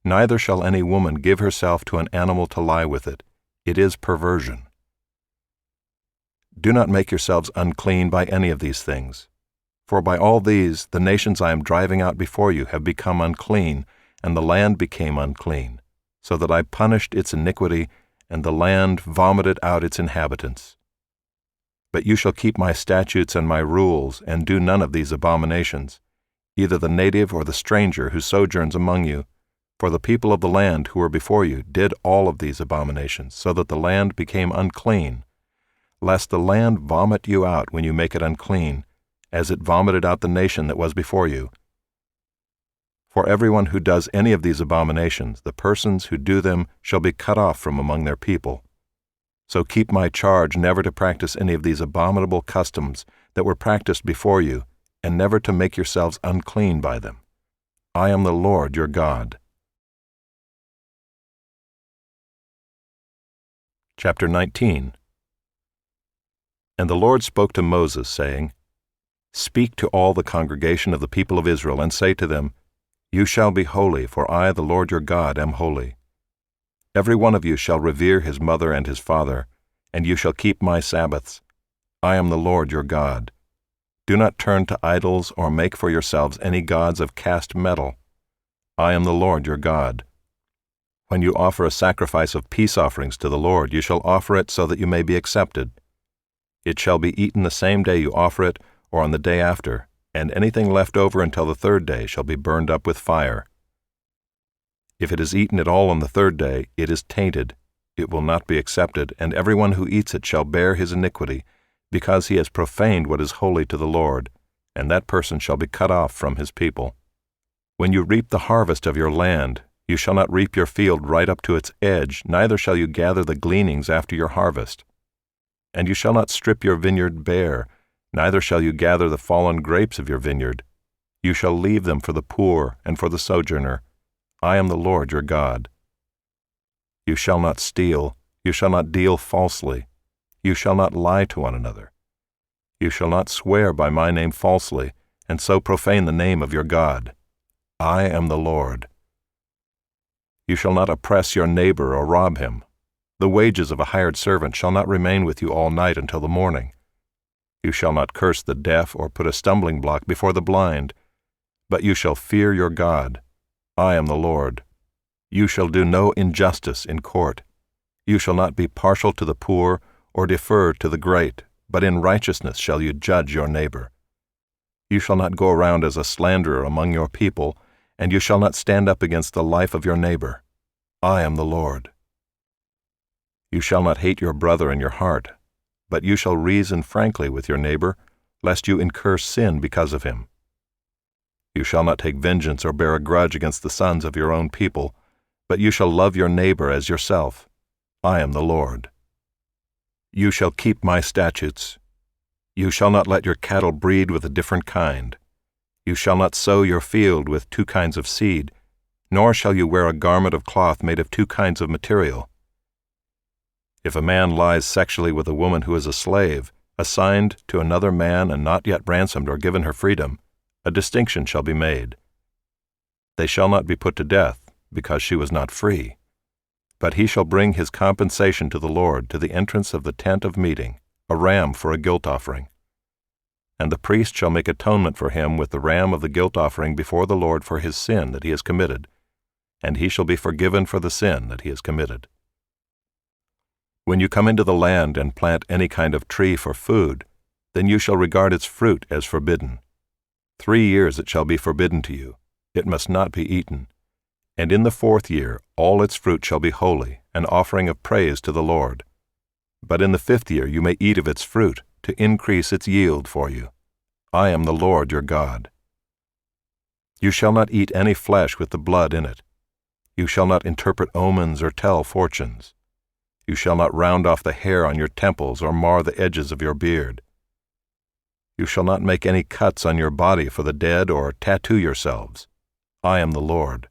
Neither shall any woman give herself to an animal to lie with it. It is perversion. Do not make yourselves unclean by any of these things. For by all these the nations I am driving out before you have become unclean, and the land became unclean, so that I punished its iniquity, and the land vomited out its inhabitants. But you shall keep my statutes and my rules, and do none of these abominations, either the native or the stranger who sojourns among you, for the people of the land who were before you did all of these abominations, so that the land became unclean, lest the land vomit you out when you make it unclean, as it vomited out the nation that was before you. For everyone who does any of these abominations, the persons who do them shall be cut off from among their people. So keep my charge never to practice any of these abominable customs that were practiced before you, and never to make yourselves unclean by them. I am the Lord your God. Chapter 19. And the Lord spoke to Moses, saying, Speak to all the congregation of the people of Israel, and say to them, You shall be holy, for I, the Lord your God, am holy. Every one of you shall revere his mother and his father, and you shall keep my Sabbaths. I am the Lord your God. Do not turn to idols or make for yourselves any gods of cast metal. I am the Lord your God. When you offer a sacrifice of peace offerings to the Lord, you shall offer it so that you may be accepted. It shall be eaten the same day you offer it, or on the day after, and anything left over until the third day shall be burned up with fire. If it is eaten at all on the third day, it is tainted. It will not be accepted, and everyone who eats it shall bear his iniquity, because he has profaned what is holy to the Lord, and that person shall be cut off from his people. When you reap the harvest of your land, you shall not reap your field right up to its edge, neither shall you gather the gleanings after your harvest. And you shall not strip your vineyard bare, neither shall you gather the fallen grapes of your vineyard. You shall leave them for the poor and for the sojourner. I am the Lord your God. You shall not steal, you shall not deal falsely, you shall not lie to one another. You shall not swear by my name falsely, and so profane the name of your God. I am the Lord. You shall not oppress your neighbor or rob him. The wages of a hired servant shall not remain with you all night until the morning. You shall not curse the deaf or put a stumbling block before the blind, but you shall fear your God. I am the Lord. You shall do no injustice in court. You shall not be partial to the poor or defer to the great, but in righteousness shall you judge your neighbor. You shall not go around as a slanderer among your people, and you shall not stand up against the life of your neighbor. I am the Lord. You shall not hate your brother in your heart, but you shall reason frankly with your neighbor, lest you incur sin because of him. You shall not take vengeance or bear a grudge against the sons of your own people, but you shall love your neighbor as yourself. I am the Lord. You shall keep my statutes. You shall not let your cattle breed with a different kind. You shall not sow your field with two kinds of seed, nor shall you wear a garment of cloth made of two kinds of material. If a man lies sexually with a woman who is a slave, assigned to another man and not yet ransomed or given her freedom, a distinction shall be made. They shall not be put to death, because she was not free. But he shall bring his compensation to the Lord to the entrance of the tent of meeting, a ram for a guilt offering. And the priest shall make atonement for him with the ram of the guilt offering before the Lord for his sin that he has committed, and he shall be forgiven for the sin that he has committed. When you come into the land and plant any kind of tree for food, then you shall regard its fruit as forbidden. 3 years it shall be forbidden to you. It must not be eaten. And in the 4th year all its fruit shall be holy, an offering of praise to the Lord. But in the 5th year you may eat of its fruit, to increase its yield for you. I am the Lord your God. You shall not eat any flesh with the blood in it. You shall not interpret omens or tell fortunes. You shall not round off the hair on your temples or mar the edges of your beard. You shall not make any cuts on your body for the dead or tattoo yourselves. I am the Lord.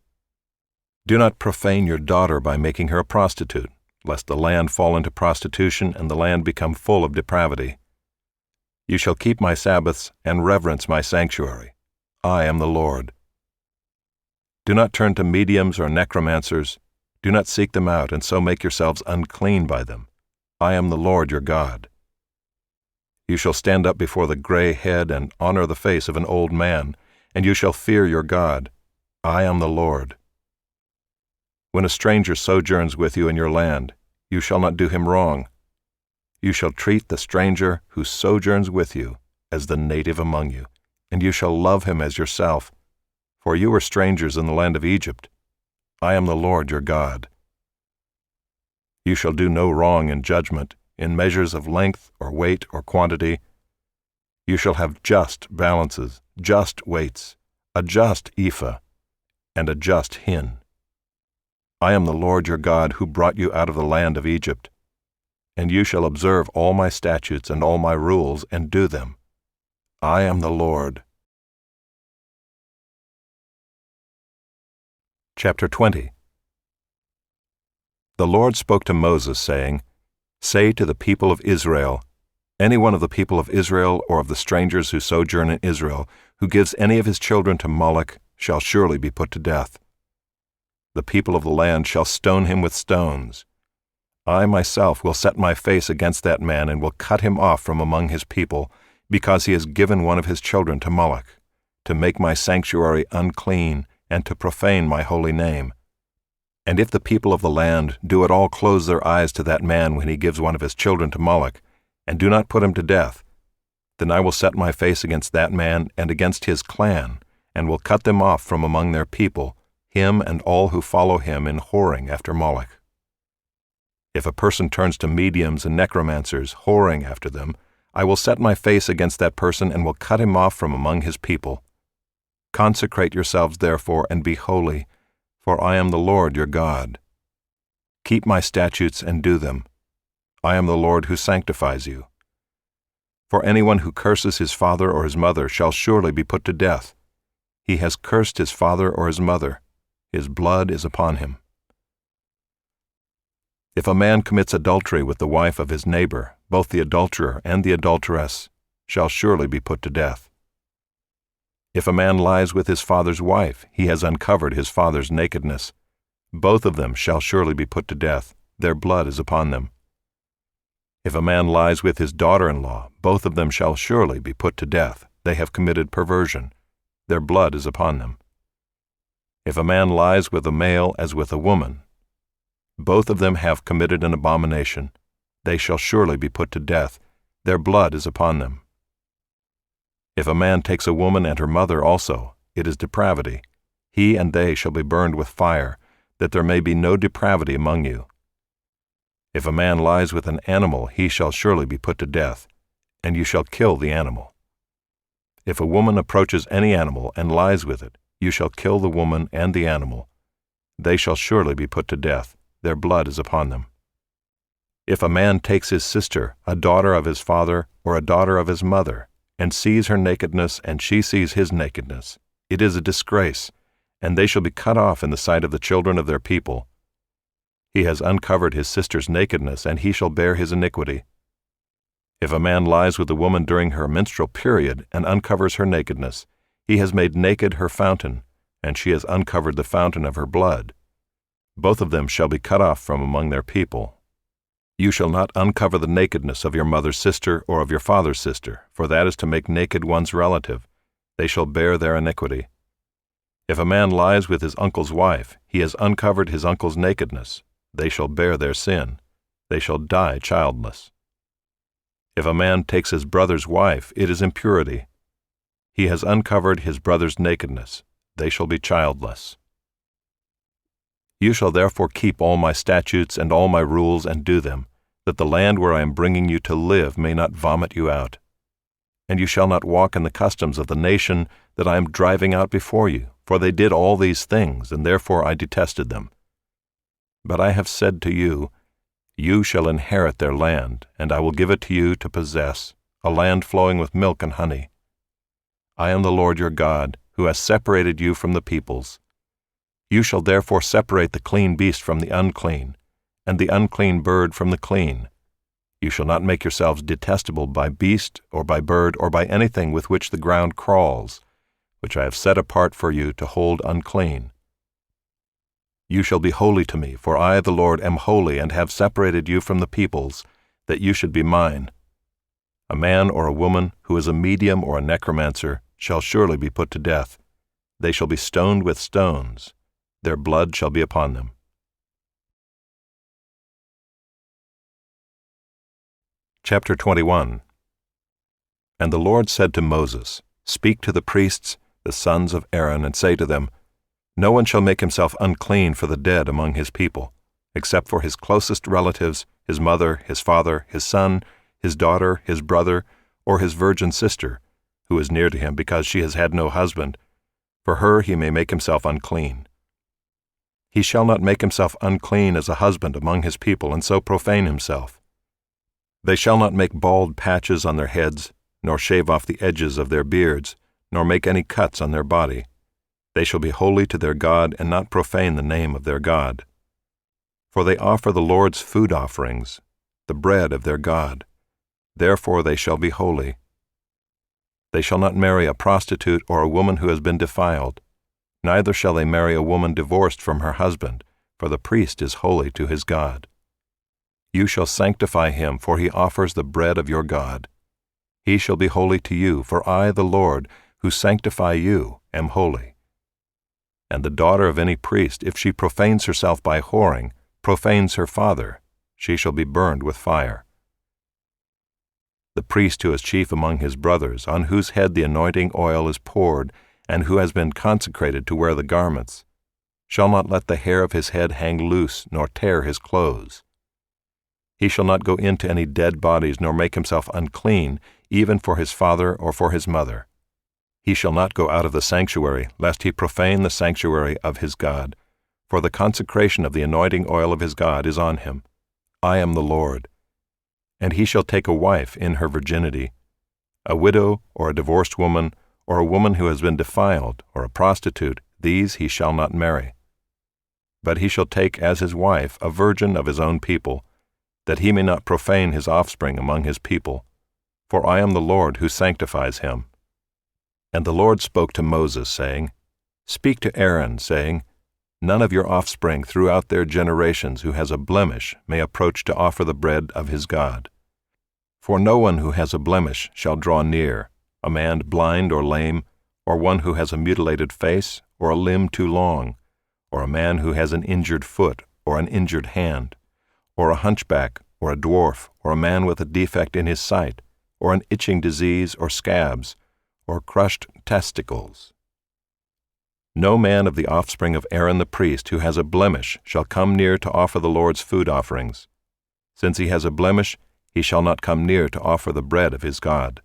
Do not profane your daughter by making her a prostitute, lest the land fall into prostitution and the land become full of depravity. You shall keep my Sabbaths and reverence my sanctuary. I am the Lord. Do not turn to mediums or necromancers. Do not seek them out and so make yourselves unclean by them. I am the Lord your God. You shall stand up before the gray head and honor the face of an old man, and you shall fear your God. I am the Lord. When a stranger sojourns with you in your land, you shall not do him wrong. You shall treat the stranger who sojourns with you as the native among you, and you shall love him as yourself, for you were strangers in the land of Egypt. I am the Lord your God. You shall do no wrong in judgment, in measures of length or weight or quantity. You shall have just balances, just weights, a just ephah, and a just hin. I am the Lord your God who brought you out of the land of Egypt. And you shall observe all my statutes and all my rules and do them. I am the Lord. Chapter 20. The Lord spoke to Moses, saying, Say to the people of Israel, any one of the people of Israel or of the strangers who sojourn in Israel, who gives any of his children to Moloch, shall surely be put to death. The people of the land shall stone him with stones. I myself will set my face against that man and will cut him off from among his people, because he has given one of his children to Moloch, to make my sanctuary unclean and to profane my holy name. And if the people of the land do at all close their eyes to that man when he gives one of his children to Moloch, and do not put him to death, then I will set my face against that man and against his clan, and will cut them off from among their people, him and all who follow him in whoring after Moloch. If a person turns to mediums and necromancers, whoring after them, I will set my face against that person and will cut him off from among his people. Consecrate yourselves therefore and be holy, for I am the Lord your God. Keep my statutes and do them. I am the Lord who sanctifies you. For anyone who curses his father or his mother shall surely be put to death. He has cursed his father or his mother. His blood is upon him. If a man commits adultery with the wife of his neighbor, both the adulterer and the adulteress shall surely be put to death. If a man lies with his father's wife, he has uncovered his father's nakedness. Both of them shall surely be put to death. Their blood is upon them. If a man lies with his daughter-in-law, both of them shall surely be put to death. They have committed perversion. Their blood is upon them. If a man lies with a male as with a woman, both of them have committed an abomination. They shall surely be put to death. Their blood is upon them. If a man takes a woman and her mother also, it is depravity. He and they shall be burned with fire, that there may be no depravity among you. If a man lies with an animal, he shall surely be put to death, and you shall kill the animal. If a woman approaches any animal and lies with it, you shall kill the woman and the animal. They shall surely be put to death. Their blood is upon them. If a man takes his sister, a daughter of his father or a daughter of his mother, and sees her nakedness and she sees his nakedness, it is a disgrace, and they shall be cut off in the sight of the children of their people. He has uncovered his sister's nakedness, and he shall bear his iniquity. If a man lies with a woman during her menstrual period and uncovers her nakedness, he has made naked her fountain, and she has uncovered the fountain of her blood. Both of them shall be cut off from among their people. You shall not uncover the nakedness of your mother's sister or of your father's sister, for that is to make naked one's relative. They shall bear their iniquity. If a man lies with his uncle's wife, he has uncovered his uncle's nakedness. They shall bear their sin. They shall die childless. If a man takes his brother's wife, it is impurity. He has uncovered his brother's nakedness. They shall be childless. You shall therefore keep all my statutes and all my rules and do them, that the land where I am bringing you to live may not vomit you out. And you shall not walk in the customs of the nation that I am driving out before you, for they did all these things, and therefore I detested them. But I have said to you, you shall inherit their land, and I will give it to you to possess, a land flowing with milk and honey. I am the Lord your God, who has separated you from the peoples. You shall therefore separate the clean beast from the unclean, and the unclean bird from the clean. You shall not make yourselves detestable by beast, or by bird, or by anything with which the ground crawls, which I have set apart for you to hold unclean. You shall be holy to me, for I, the Lord, am holy, and have separated you from the peoples, that you should be mine. A man or a woman who is a medium or a necromancer shall surely be put to death. They shall be stoned with stones. Their blood shall be upon them. Chapter 21. And the Lord said to Moses, Speak to the priests, the sons of Aaron, and say to them, No one shall make himself unclean for the dead among his people, except for his closest relatives, his mother, his father, his son, his daughter, his brother, or his virgin sister, who is near to him because she has had no husband. For her he may make himself unclean. He shall not make himself unclean as a husband among his people, and so profane himself. They shall not make bald patches on their heads, nor shave off the edges of their beards, nor make any cuts on their body. They shall be holy to their God, and not profane the name of their God. For they offer the Lord's food offerings, the bread of their God. Therefore they shall be holy. They shall not marry a prostitute or a woman who has been defiled. Neither shall they marry a woman divorced from her husband, for the priest is holy to his God. You shall sanctify him, for he offers the bread of your God. He shall be holy to you, for I, the Lord, who sanctify you, am holy. And the daughter of any priest, if she profanes herself by whoring, profanes her father, she shall be burned with fire. The priest who is chief among his brothers, on whose head the anointing oil is poured, and who has been consecrated to wear the garments, shall not let the hair of his head hang loose, nor tear his clothes. He shall not go into any dead bodies, nor make himself unclean, even for his father or for his mother. He shall not go out of the sanctuary, lest he profane the sanctuary of his God, for the consecration of the anointing oil of his God is on him. I am the Lord. And he shall take a wife in her virginity, a widow or a divorced woman, or a woman who has been defiled, or a prostitute, these he shall not marry. But he shall take as his wife a virgin of his own people, that he may not profane his offspring among his people, for I am the Lord who sanctifies him. And the Lord spoke to Moses, saying, Speak to Aaron, saying, None of your offspring throughout their generations who has a blemish may approach to offer the bread of his God. For no one who has a blemish shall draw near, a man blind or lame, or one who has a mutilated face, or a limb too long, or a man who has an injured foot, or an injured hand, or a hunchback, or a dwarf, or a man with a defect in his sight, or an itching disease, or scabs, or crushed testicles. No man of the offspring of Aaron the priest who has a blemish shall come near to offer the Lord's food offerings. Since he has a blemish, he shall not come near to offer the bread of his God.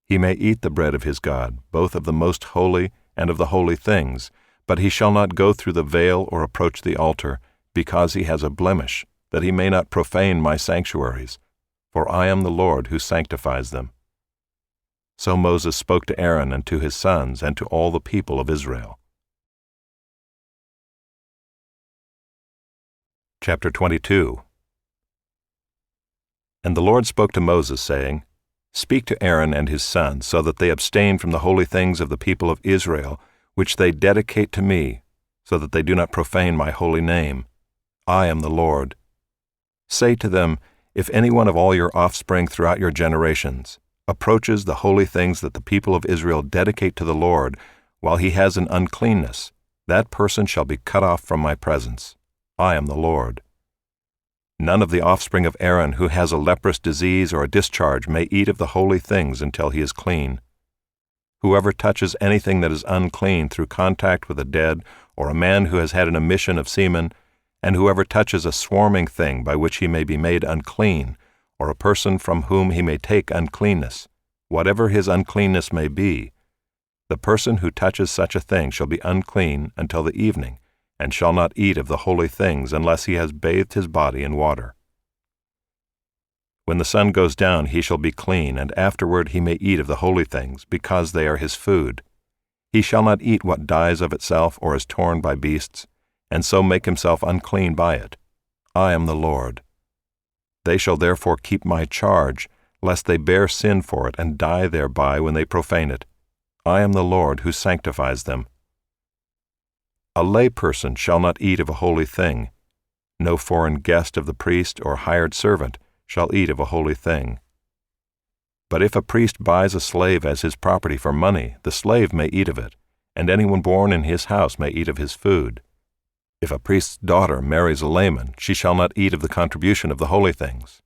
He may eat the bread of his God, both of the most holy and of the holy things, but he shall not go through the veil or approach the altar, because he has a blemish, that he may not profane my sanctuaries, for I am the Lord who sanctifies them. So Moses spoke to Aaron and to his sons and to all the people of Israel. Chapter 22. And the Lord spoke to Moses, saying, Speak to Aaron and his sons, so that they abstain from the holy things of the people of Israel, which they dedicate to me, so that they do not profane my holy name. I am the Lord. Say to them, If any one of all your offspring throughout your generations approaches the holy things that the people of Israel dedicate to the Lord, while he has an uncleanness, that person shall be cut off from my presence. I am the Lord. None of the offspring of Aaron who has a leprous disease or a discharge may eat of the holy things until he is clean. Whoever touches anything that is unclean through contact with a dead, or a man who has had an emission of semen, and whoever touches a swarming thing by which he may be made unclean, or a person from whom he may take uncleanness, whatever his uncleanness may be, the person who touches such a thing shall be unclean until the evening, and shall not eat of the holy things unless he has bathed his body in water. When the sun goes down he shall be clean, and afterward he may eat of the holy things, because they are his food. He shall not eat what dies of itself or is torn by beasts, and so make himself unclean by it. I am the Lord. They shall therefore keep my charge, lest they bear sin for it and die thereby when they profane it. I am the Lord who sanctifies them. A lay person shall not eat of a holy thing. No foreign guest of the priest or hired servant shall eat of a holy thing. But if a priest buys a slave as his property for money, the slave may eat of it, and anyone born in his house may eat of his food. If a priest's daughter marries a layman, she shall not eat of the contribution of the holy things.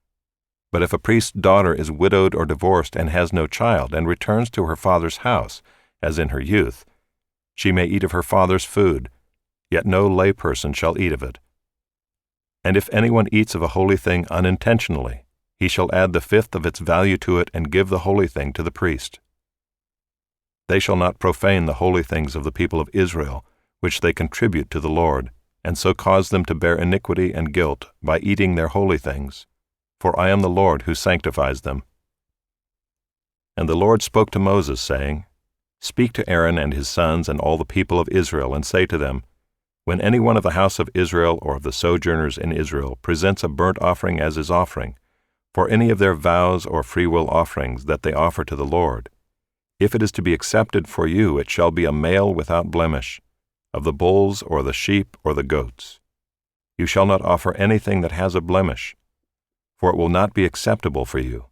But if a priest's daughter is widowed or divorced and has no child, and returns to her father's house, as in her youth, she may eat of her father's food, yet no lay person shall eat of it. And if anyone eats of a holy thing unintentionally, he shall add the fifth of its value to it and give the holy thing to the priest. They shall not profane the holy things of the people of Israel, which they contribute to the Lord, and so cause them to bear iniquity and guilt by eating their holy things. For I am the Lord who sanctifies them. And the Lord spoke to Moses, saying, Speak to Aaron and his sons and all the people of Israel, and say to them, When any one of the house of Israel or of the sojourners in Israel presents a burnt offering as his offering, for any of their vows or freewill offerings that they offer to the Lord, if it is to be accepted for you, it shall be a male without blemish, of the bulls or the sheep or the goats. You shall not offer anything that has a blemish, for it will not be acceptable for you.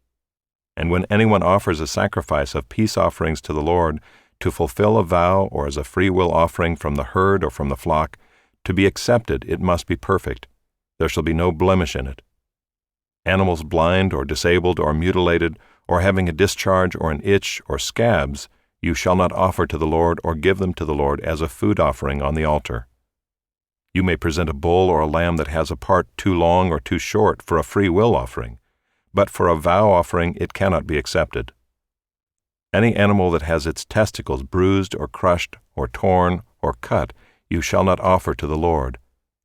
And when anyone offers a sacrifice of peace offerings to the Lord, to fulfill a vow or as a free-will offering from the herd or from the flock, to be accepted it must be perfect. There shall be no blemish in it. Animals blind or disabled or mutilated or having a discharge or an itch or scabs, you shall not offer to the Lord or give them to the Lord as a food offering on the altar. You may present a bull or a lamb that has a part too long or too short for a free will offering, but for a vow offering it cannot be accepted. Any animal that has its testicles bruised or crushed or torn or cut, you shall not offer to the Lord.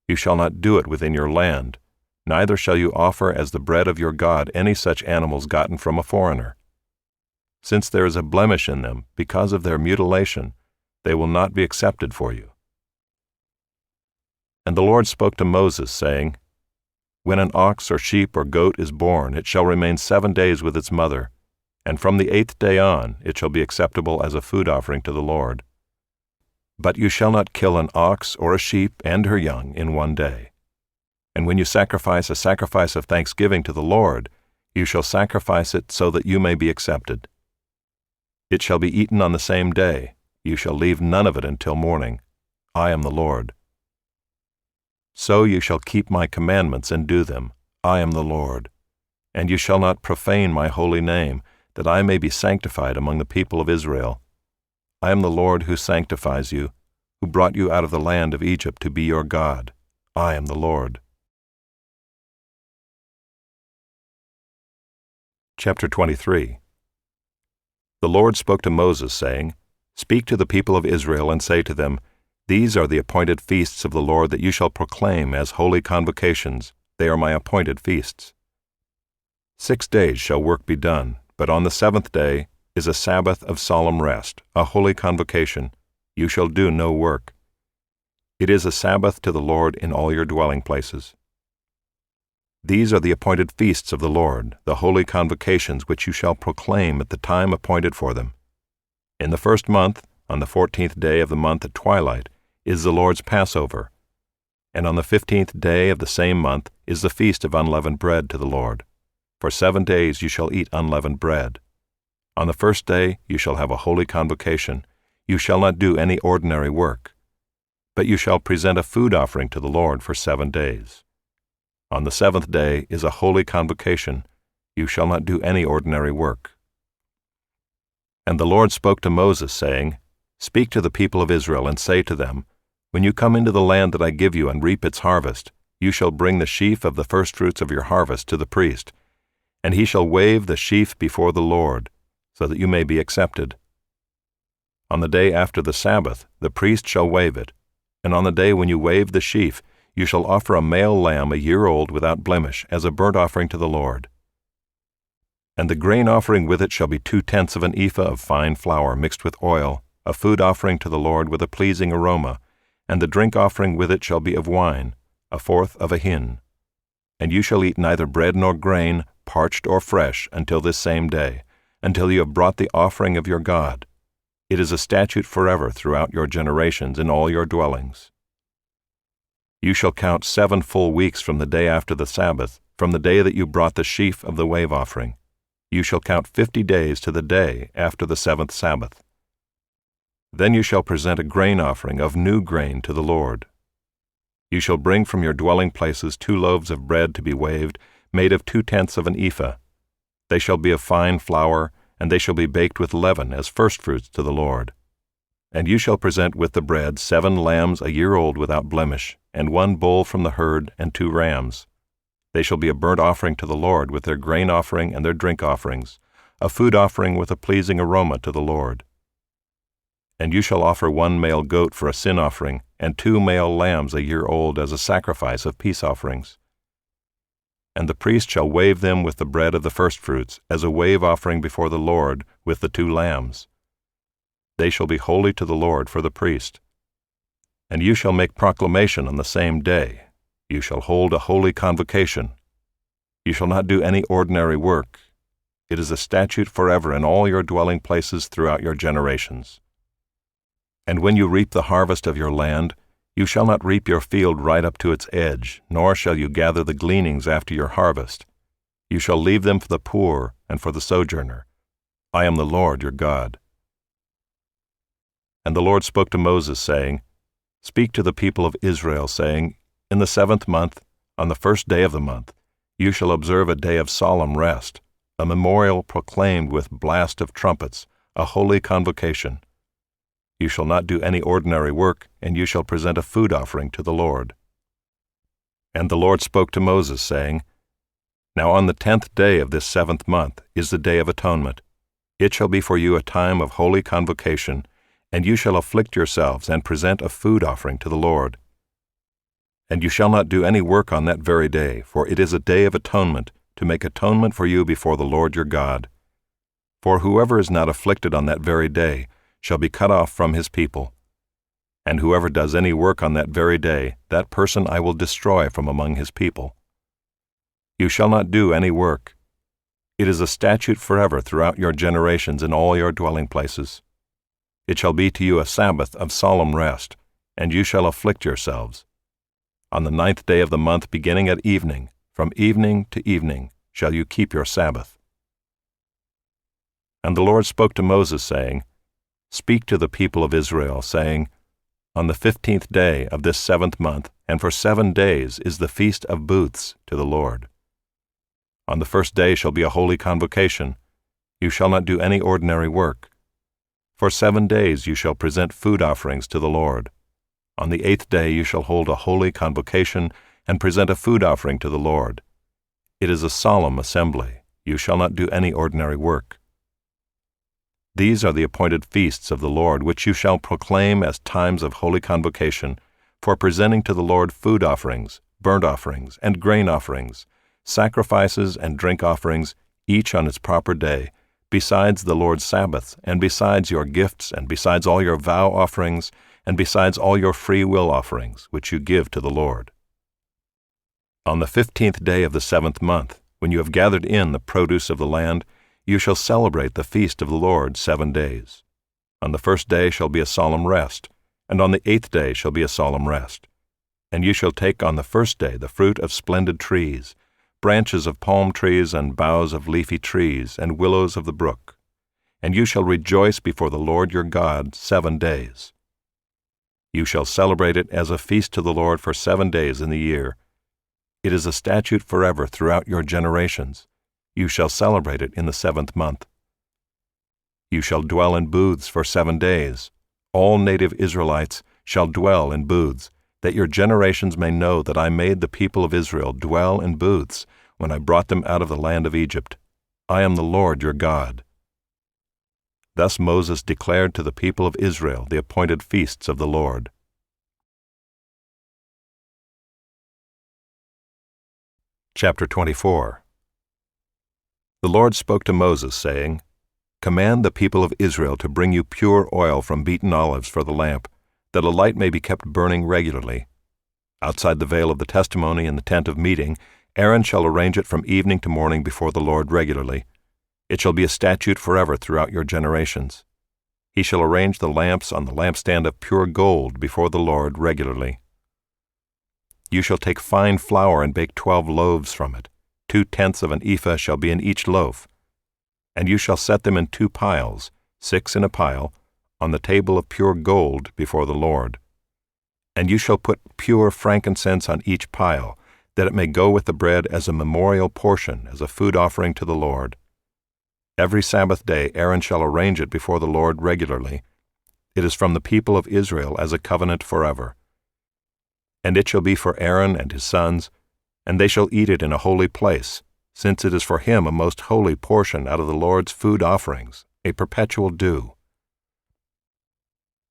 You shall not do it within your land, neither shall you offer as the bread of your God any such animals gotten from a foreigner. Since there is a blemish in them because of their mutilation, they will not be accepted for you. And the Lord spoke to Moses, saying, When an ox or sheep or goat is born, it shall remain 7 days with its mother, and from the 8th day on it shall be acceptable as a food offering to the Lord. But you shall not kill an ox or a sheep and her young in 1 day. And when you sacrifice a sacrifice of thanksgiving to the Lord, you shall sacrifice it so that you may be accepted. It shall be eaten on the same day. You shall leave none of it until morning. I am the Lord. So you shall keep my commandments and do them. I am the Lord. And you shall not profane my holy name, that I may be sanctified among the people of Israel. I am the Lord who sanctifies you, who brought you out of the land of Egypt to be your God. I am the Lord. Chapter 23. The Lord spoke to Moses, saying, Speak to the people of Israel and say to them, These are the appointed feasts of the Lord that you shall proclaim as holy convocations. They are my appointed feasts. 6 days shall work be done, but on the 7th day is a Sabbath of solemn rest, a holy convocation. You shall do no work. It is a Sabbath to the Lord in all your dwelling places. These are the appointed feasts of the Lord, the holy convocations which you shall proclaim at the time appointed for them. In the 1st month, on the 14th day of the month at twilight, is the Lord's Passover, and on the 15th day of the same month is the feast of unleavened bread to the Lord. For 7 days you shall eat unleavened bread. On the 1st day you shall have a holy convocation. You shall not do any ordinary work, but you shall present a food offering to the Lord for 7 days. On the 7th day is a holy convocation. You shall not do any ordinary work. And the Lord spoke to Moses, saying, Speak to the people of Israel and say to them, When you come into the land that I give you and reap its harvest, you shall bring the sheaf of the firstfruits of your harvest to the priest, and he shall wave the sheaf before the Lord, so that you may be accepted. On the day after the Sabbath, the priest shall wave it, and on the day when you wave the sheaf, you shall offer a male lamb 1 year old without blemish as a burnt offering to the Lord. And the grain offering with it shall be 2/10 of an ephah of fine flour mixed with oil, a food offering to the Lord with a pleasing aroma, and the drink offering with it shall be of wine, 1/4 of a hin. And you shall eat neither bread nor grain, parched or fresh, until this same day, until you have brought the offering of your God. It is a statute forever throughout your generations in all your dwellings. You shall count 7 full weeks from the day after the Sabbath, from the day that you brought the sheaf of the wave offering. You shall count 50 days to the day after the 7th Sabbath. Then you shall present a grain offering of new grain to the Lord. You shall bring from your dwelling places 2 loaves of bread to be waved, made of 2/10 of an ephah. They shall be of fine flour, and they shall be baked with leaven as firstfruits to the Lord. And you shall present with the bread 7 lambs 1 year old without blemish, and 1 bull from the herd, and 2 rams. They shall be a burnt offering to the Lord with their grain offering and their drink offerings, a food offering with a pleasing aroma to the Lord. And you shall offer 1 male goat for a sin offering, and 2 male lambs 1 year old as a sacrifice of peace offerings. And the priest shall wave them with the bread of the firstfruits, as a wave offering before the Lord with the 2 lambs. They shall be holy to the Lord for the priest. And you shall make proclamation on the same day. You shall hold a holy convocation. You shall not do any ordinary work. It is a statute forever in all your dwelling places throughout your generations. And when you reap the harvest of your land, you shall not reap your field right up to its edge, nor shall you gather the gleanings after your harvest. You shall leave them for the poor and for the sojourner. I am the Lord your God. And the Lord spoke to Moses, saying, Speak to the people of Israel, saying, In the 7th month, on the 1st day of the month, you shall observe a day of solemn rest, a memorial proclaimed with blast of trumpets, a holy convocation. You shall not do any ordinary work, and you shall present a food offering to the Lord. And the Lord spoke to Moses, saying, Now on the 10th day of this 7th month is the Day of Atonement. It shall be for you a time of holy convocation, and you shall afflict yourselves and present a food offering to the Lord. And you shall not do any work on that very day, for it is a day of atonement, to make atonement for you before the Lord your God. For whoever is not afflicted on that very day shall be cut off from his people. And whoever does any work on that very day, that person I will destroy from among his people. You shall not do any work. It is a statute forever throughout your generations in all your dwelling places. It shall be to you a Sabbath of solemn rest, and you shall afflict yourselves. On the 9th day of the month, beginning at evening, from evening to evening, shall you keep your Sabbath. And the Lord spoke to Moses, saying, Speak to the people of Israel, saying, On the 15th day of this 7th month, and for 7 days, is the Feast of Booths to the Lord. On the 1st day shall be a holy convocation. You shall not do any ordinary work. For 7 days you shall present food offerings to the Lord. On the 8th day you shall hold a holy convocation and present a food offering to the Lord. It is a solemn assembly. You shall not do any ordinary work. These are the appointed feasts of the Lord, which you shall proclaim as times of holy convocation, for presenting to the Lord food offerings, burnt offerings, and grain offerings, sacrifices and drink offerings, each on its proper day, besides the Lord's Sabbaths, and besides your gifts, and besides all your vow offerings, and besides all your free will offerings, which you give to the Lord. On the 15th day of the 7th month, when you have gathered in the produce of the land, you shall celebrate the feast of the Lord 7 days. On the 1st day shall be a solemn rest, and on the 8th day shall be a solemn rest. And you shall take on the 1st day the fruit of splendid trees, branches of palm trees and boughs of leafy trees and willows of the brook. And you shall rejoice before the Lord your God 7 days. You shall celebrate it as a feast to the Lord for 7 days in the year. It is a statute forever throughout your generations. You shall celebrate it in the 7th month. You shall dwell in booths for 7 days. All native Israelites shall dwell in booths, that your generations may know that I made the people of Israel dwell in booths when I brought them out of the land of Egypt. I am the Lord your God. Thus Moses declared to the people of Israel the appointed feasts of the Lord. Chapter 24. The Lord spoke to Moses, saying, Command the people of Israel to bring you pure oil from beaten olives for the lamp, that a light may be kept burning regularly. Outside the veil of the testimony in the tent of meeting, Aaron shall arrange it from evening to morning before the Lord regularly. It shall be a statute forever throughout your generations. He shall arrange the lamps on the lampstand of pure gold before the Lord regularly. You shall take fine flour and bake 12 loaves from it. 2/10 of an ephah shall be in each loaf. And you shall set them in 2 piles, 6 in a pile, on the table of pure gold before the Lord. And you shall put pure frankincense on each pile, that it may go with the bread as a memorial portion, as a food offering to the Lord. Every Sabbath day Aaron shall arrange it before the Lord regularly. It is from the people of Israel as a covenant forever. And it shall be for Aaron and his sons, and they shall eat it in a holy place, since it is for him a most holy portion out of the Lord's food offerings, a perpetual due.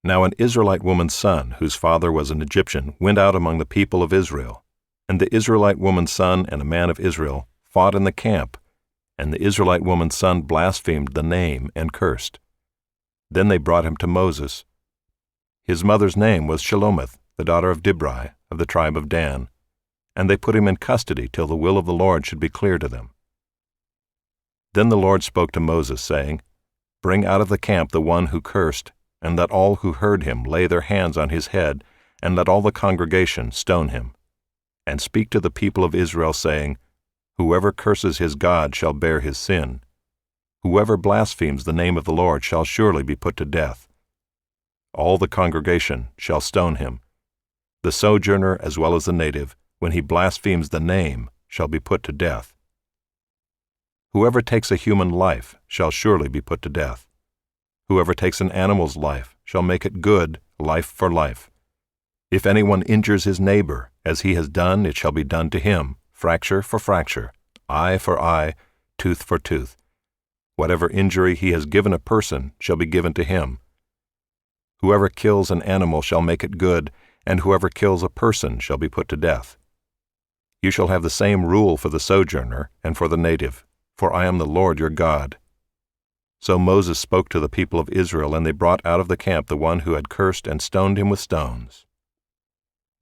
Now an Israelite woman's son, whose father was an Egyptian, went out among the people of Israel. And the Israelite woman's son and a man of Israel fought in the camp, and the Israelite woman's son blasphemed the name and cursed. Then they brought him to Moses. His mother's name was Shelomith, the daughter of Dibri, of the tribe of Dan, and they put him in custody till the will of the Lord should be clear to them. Then the Lord spoke to Moses, saying, Bring out of the camp the one who cursed, and let all who heard him lay their hands on his head, and let all the congregation stone him. And speak to the people of Israel, saying, Whoever curses his God shall bear his sin. Whoever blasphemes the name of the Lord shall surely be put to death. all the congregation shall stone him. The sojourner as well as the native, when he blasphemes the name, shall be put to death. Whoever takes a human life shall surely be put to death. Whoever takes an animal's life shall make it good, life for life. If anyone injures his neighbor, as he has done, it shall be done to him, fracture for fracture, eye for eye, tooth for tooth. Whatever injury he has given a person shall be given to him. Whoever kills an animal shall make it good, and whoever kills a person shall be put to death. You shall have the same rule for the sojourner and for the native, for I am the Lord your God. So Moses spoke to the people of Israel, and they brought out of the camp the one who had cursed and stoned him with stones.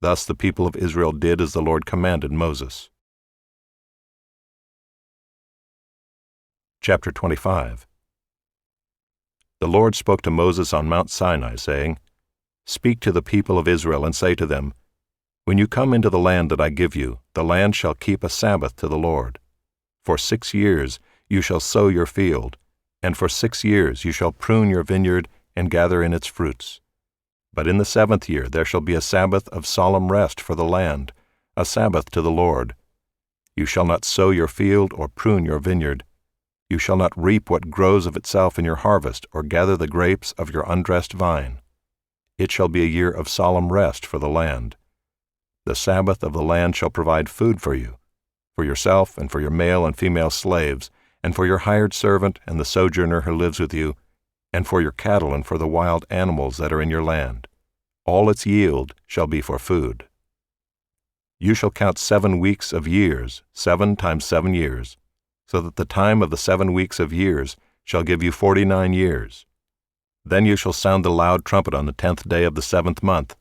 Thus the people of Israel did as the Lord commanded Moses. Chapter 25. The Lord spoke to Moses on Mount Sinai, saying, Speak to the people of Israel and say to them, When you come into the land that I give you, the land shall keep a Sabbath to the Lord. For 6 years you shall sow your field, and for 6 years you shall prune your vineyard and gather in its fruits. But in the 7th year there shall be a Sabbath of solemn rest for the land, a Sabbath to the Lord. You shall not sow your field or prune your vineyard. You shall not reap what grows of itself in your harvest, or gather the grapes of your undressed vine. It shall be a year of solemn rest for the land. The Sabbath of the land shall provide food for you, for yourself and for your male and female slaves, and for your hired servant and the sojourner who lives with you, and for your cattle and for the wild animals that are in your land. All its yield shall be for food. You shall count 7 weeks of years, 7 times 7 years, so that the time of the 7 weeks of years shall give you 49 years. Then you shall sound the loud trumpet on the 10th day of the 7th month.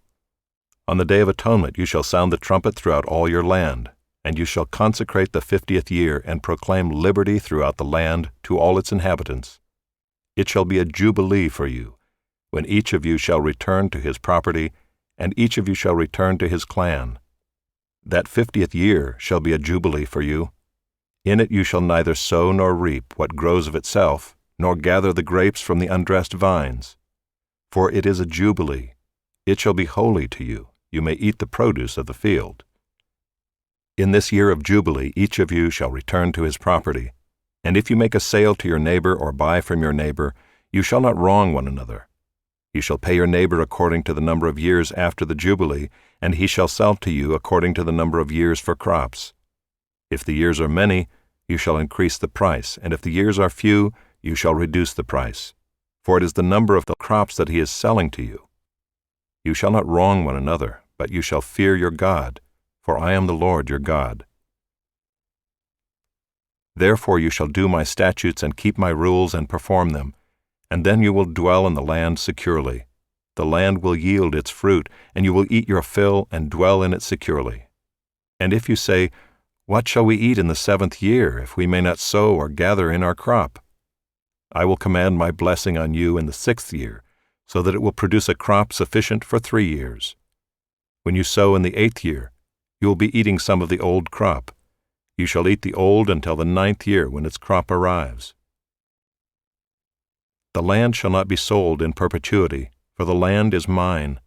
On the Day of Atonement you shall sound the trumpet throughout all your land, and you shall consecrate the 50th year and proclaim liberty throughout the land to all its inhabitants. It shall be a jubilee for you, when each of you shall return to his property, and each of you shall return to his clan. That 50th year shall be a jubilee for you. In it you shall neither sow nor reap what grows of itself, nor gather the grapes from the undressed vines. For it is a jubilee. It shall be holy to you. You may eat the produce of the field. In this year of jubilee each of you shall return to his property. And if you make a sale to your neighbor or buy from your neighbor, you shall not wrong one another. You shall pay your neighbor according to the number of years after the jubilee, and he shall sell to you according to the number of years for crops. If the years are many, you shall increase the price, and if the years are few, you shall reduce the price. For it is the number of the crops that he is selling to you. You shall not wrong one another, but you shall fear your God, for I am the Lord your God. Therefore you shall do my statutes and keep my rules and perform them, and then you will dwell in the land securely. The land will yield its fruit, and you will eat your fill and dwell in it securely. And if you say, What shall we eat in the 7th year, if we may not sow or gather in our crop? I will command my blessing on you in the 6th year, so that it will produce a crop sufficient for 3 years. When you sow in the 8th year, you will be eating some of the old crop. You shall eat the old until the 9th year, when its crop arrives. The land shall not be sold in perpetuity, for the land is mine.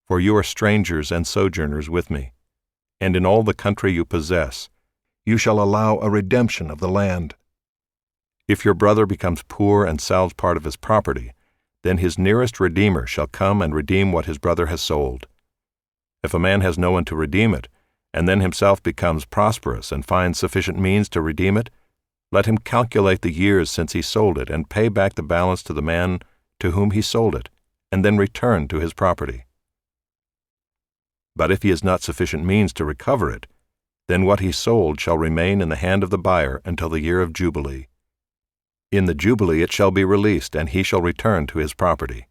For you are strangers and sojourners with me. And in all the country you possess, you shall allow a redemption of the land. If your brother becomes poor and sells part of his property, then his nearest redeemer shall come and redeem what his brother has sold. If a man has no one to redeem it, and then himself becomes prosperous and finds sufficient means to redeem it, let him calculate the years since he sold it and pay back the balance to the man to whom he sold it, and then return to his property. But if he has not sufficient means to recover it, then what he sold shall remain in the hand of the buyer until the year of Jubilee. In the Jubilee it shall be released, and he shall return to his property.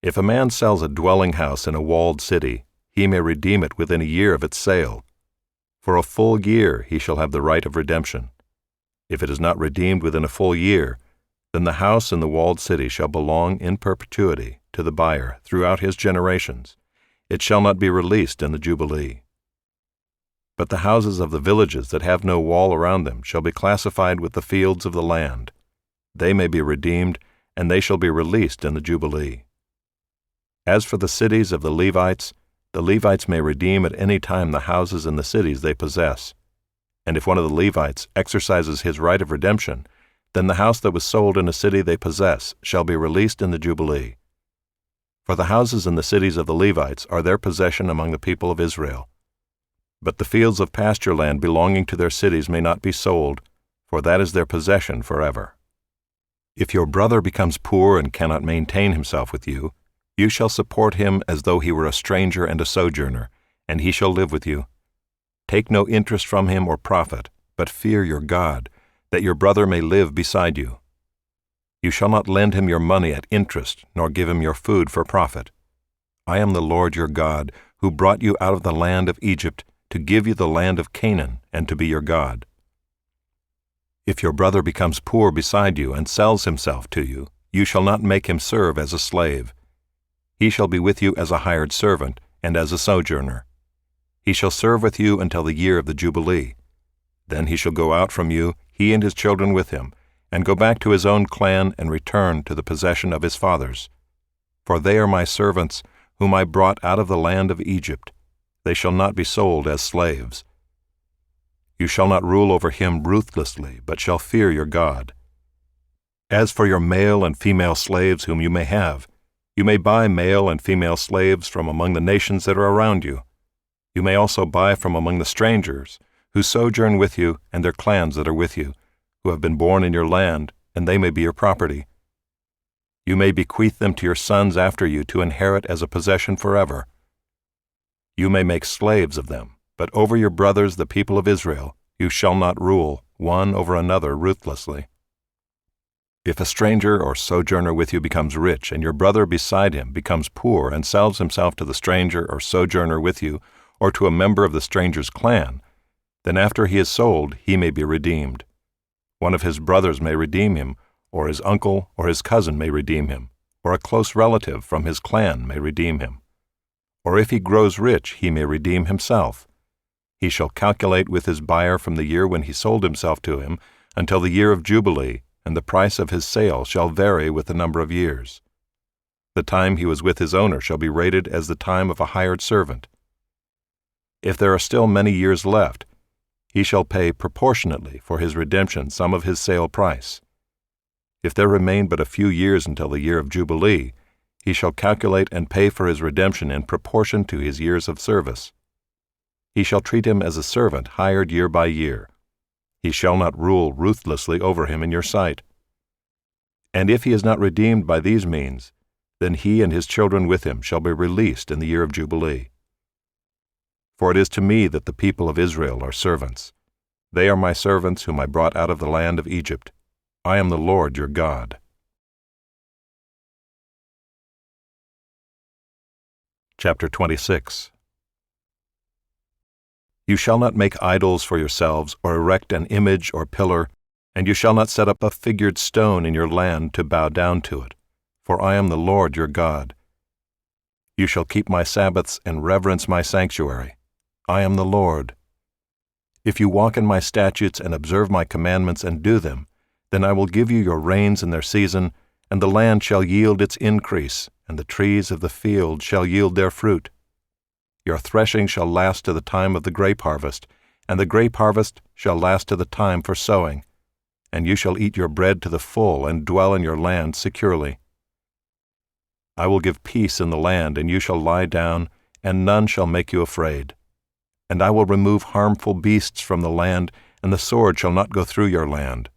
If a man sells a dwelling house in a walled city, he may redeem it within a year of its sale. For a full year he shall have the right of redemption. If it is not redeemed within a full year, then the house in the walled city shall belong in perpetuity to the buyer throughout his generations. It shall not be released in the Jubilee. But the houses of the villages that have no wall around them shall be classified with the fields of the land. They may be redeemed, and they shall be released in the Jubilee. As for the cities of the Levites may redeem at any time the houses and the cities they possess. And if one of the Levites exercises his right of redemption, then the house that was sold in a city they possess shall be released in the Jubilee. For the houses and the cities of the Levites are their possession among the people of Israel. But the fields of pasture land belonging to their cities may not be sold, for that is their possession forever. If your brother becomes poor and cannot maintain himself with you, you shall support him as though he were a stranger and a sojourner, and he shall live with you. Take no interest from him or profit, but fear your God, that your brother may live beside you. You shall not lend him your money at interest, nor give him your food for profit. I am the Lord your God, who brought you out of the land of Egypt, to give you the land of Canaan, and to be your God. If your brother becomes poor beside you and sells himself to you, you shall not make him serve as a slave. He shall be with you as a hired servant and as a sojourner. He shall serve with you until the year of the Jubilee. Then he shall go out from you, he and his children with him, and go back to his own clan and return to the possession of his fathers. For they are my servants, whom I brought out of the land of Egypt. They shall not be sold as slaves. You shall not rule over him ruthlessly, but shall fear your God. As for your male and female slaves whom you may buy male and female slaves from among the nations that are around you. You may also buy from among the strangers, who sojourn with you, and their clans that are with you, who have been born in your land, and they may be your property. You may bequeath them to your sons after you to inherit as a possession forever. You may make slaves of them, but over your brothers, the people of Israel, you shall not rule, one over another ruthlessly. If a stranger or sojourner with you becomes rich, and your brother beside him becomes poor and sells himself to the stranger or sojourner with you, or to a member of the stranger's clan, then after he is sold he may be redeemed. One of his brothers may redeem him, or his uncle or his cousin may redeem him, or a close relative from his clan may redeem him. Or if he grows rich, he may redeem himself. He shall calculate with his buyer from the year when he sold himself to him until the year of Jubilee, and the price of his sale shall vary with the number of years. The time he was with his owner shall be rated as the time of a hired servant. If there are still many years left, he shall pay proportionately for his redemption some of his sale price. If there remain but a few years until the year of Jubilee, he shall calculate and pay for his redemption in proportion to his years of service. He shall treat him as a servant hired year by year. He shall not rule ruthlessly over him in your sight. And if he is not redeemed by these means, then he and his children with him shall be released in the year of Jubilee. For it is to me that the people of Israel are servants. They are my servants whom I brought out of the land of Egypt. I am the Lord your God. Chapter 26. You shall not make idols for yourselves, or erect an image or pillar, and you shall not set up a figured stone in your land to bow down to it, for I am the Lord your God. You shall keep my Sabbaths and reverence my sanctuary. I am the Lord. If you walk in my statutes and observe my commandments and do them, then I will give you your rains in their season, and the land shall yield its increase, and the trees of the field shall yield their fruit. Your threshing shall last to the time of the grape harvest, and the grape harvest shall last to the time for sowing, and you shall eat your bread to the full and dwell in your land securely. I will give peace in the land, and you shall lie down, and none shall make you afraid. And I will remove harmful beasts from the land, and the sword shall not go through your land.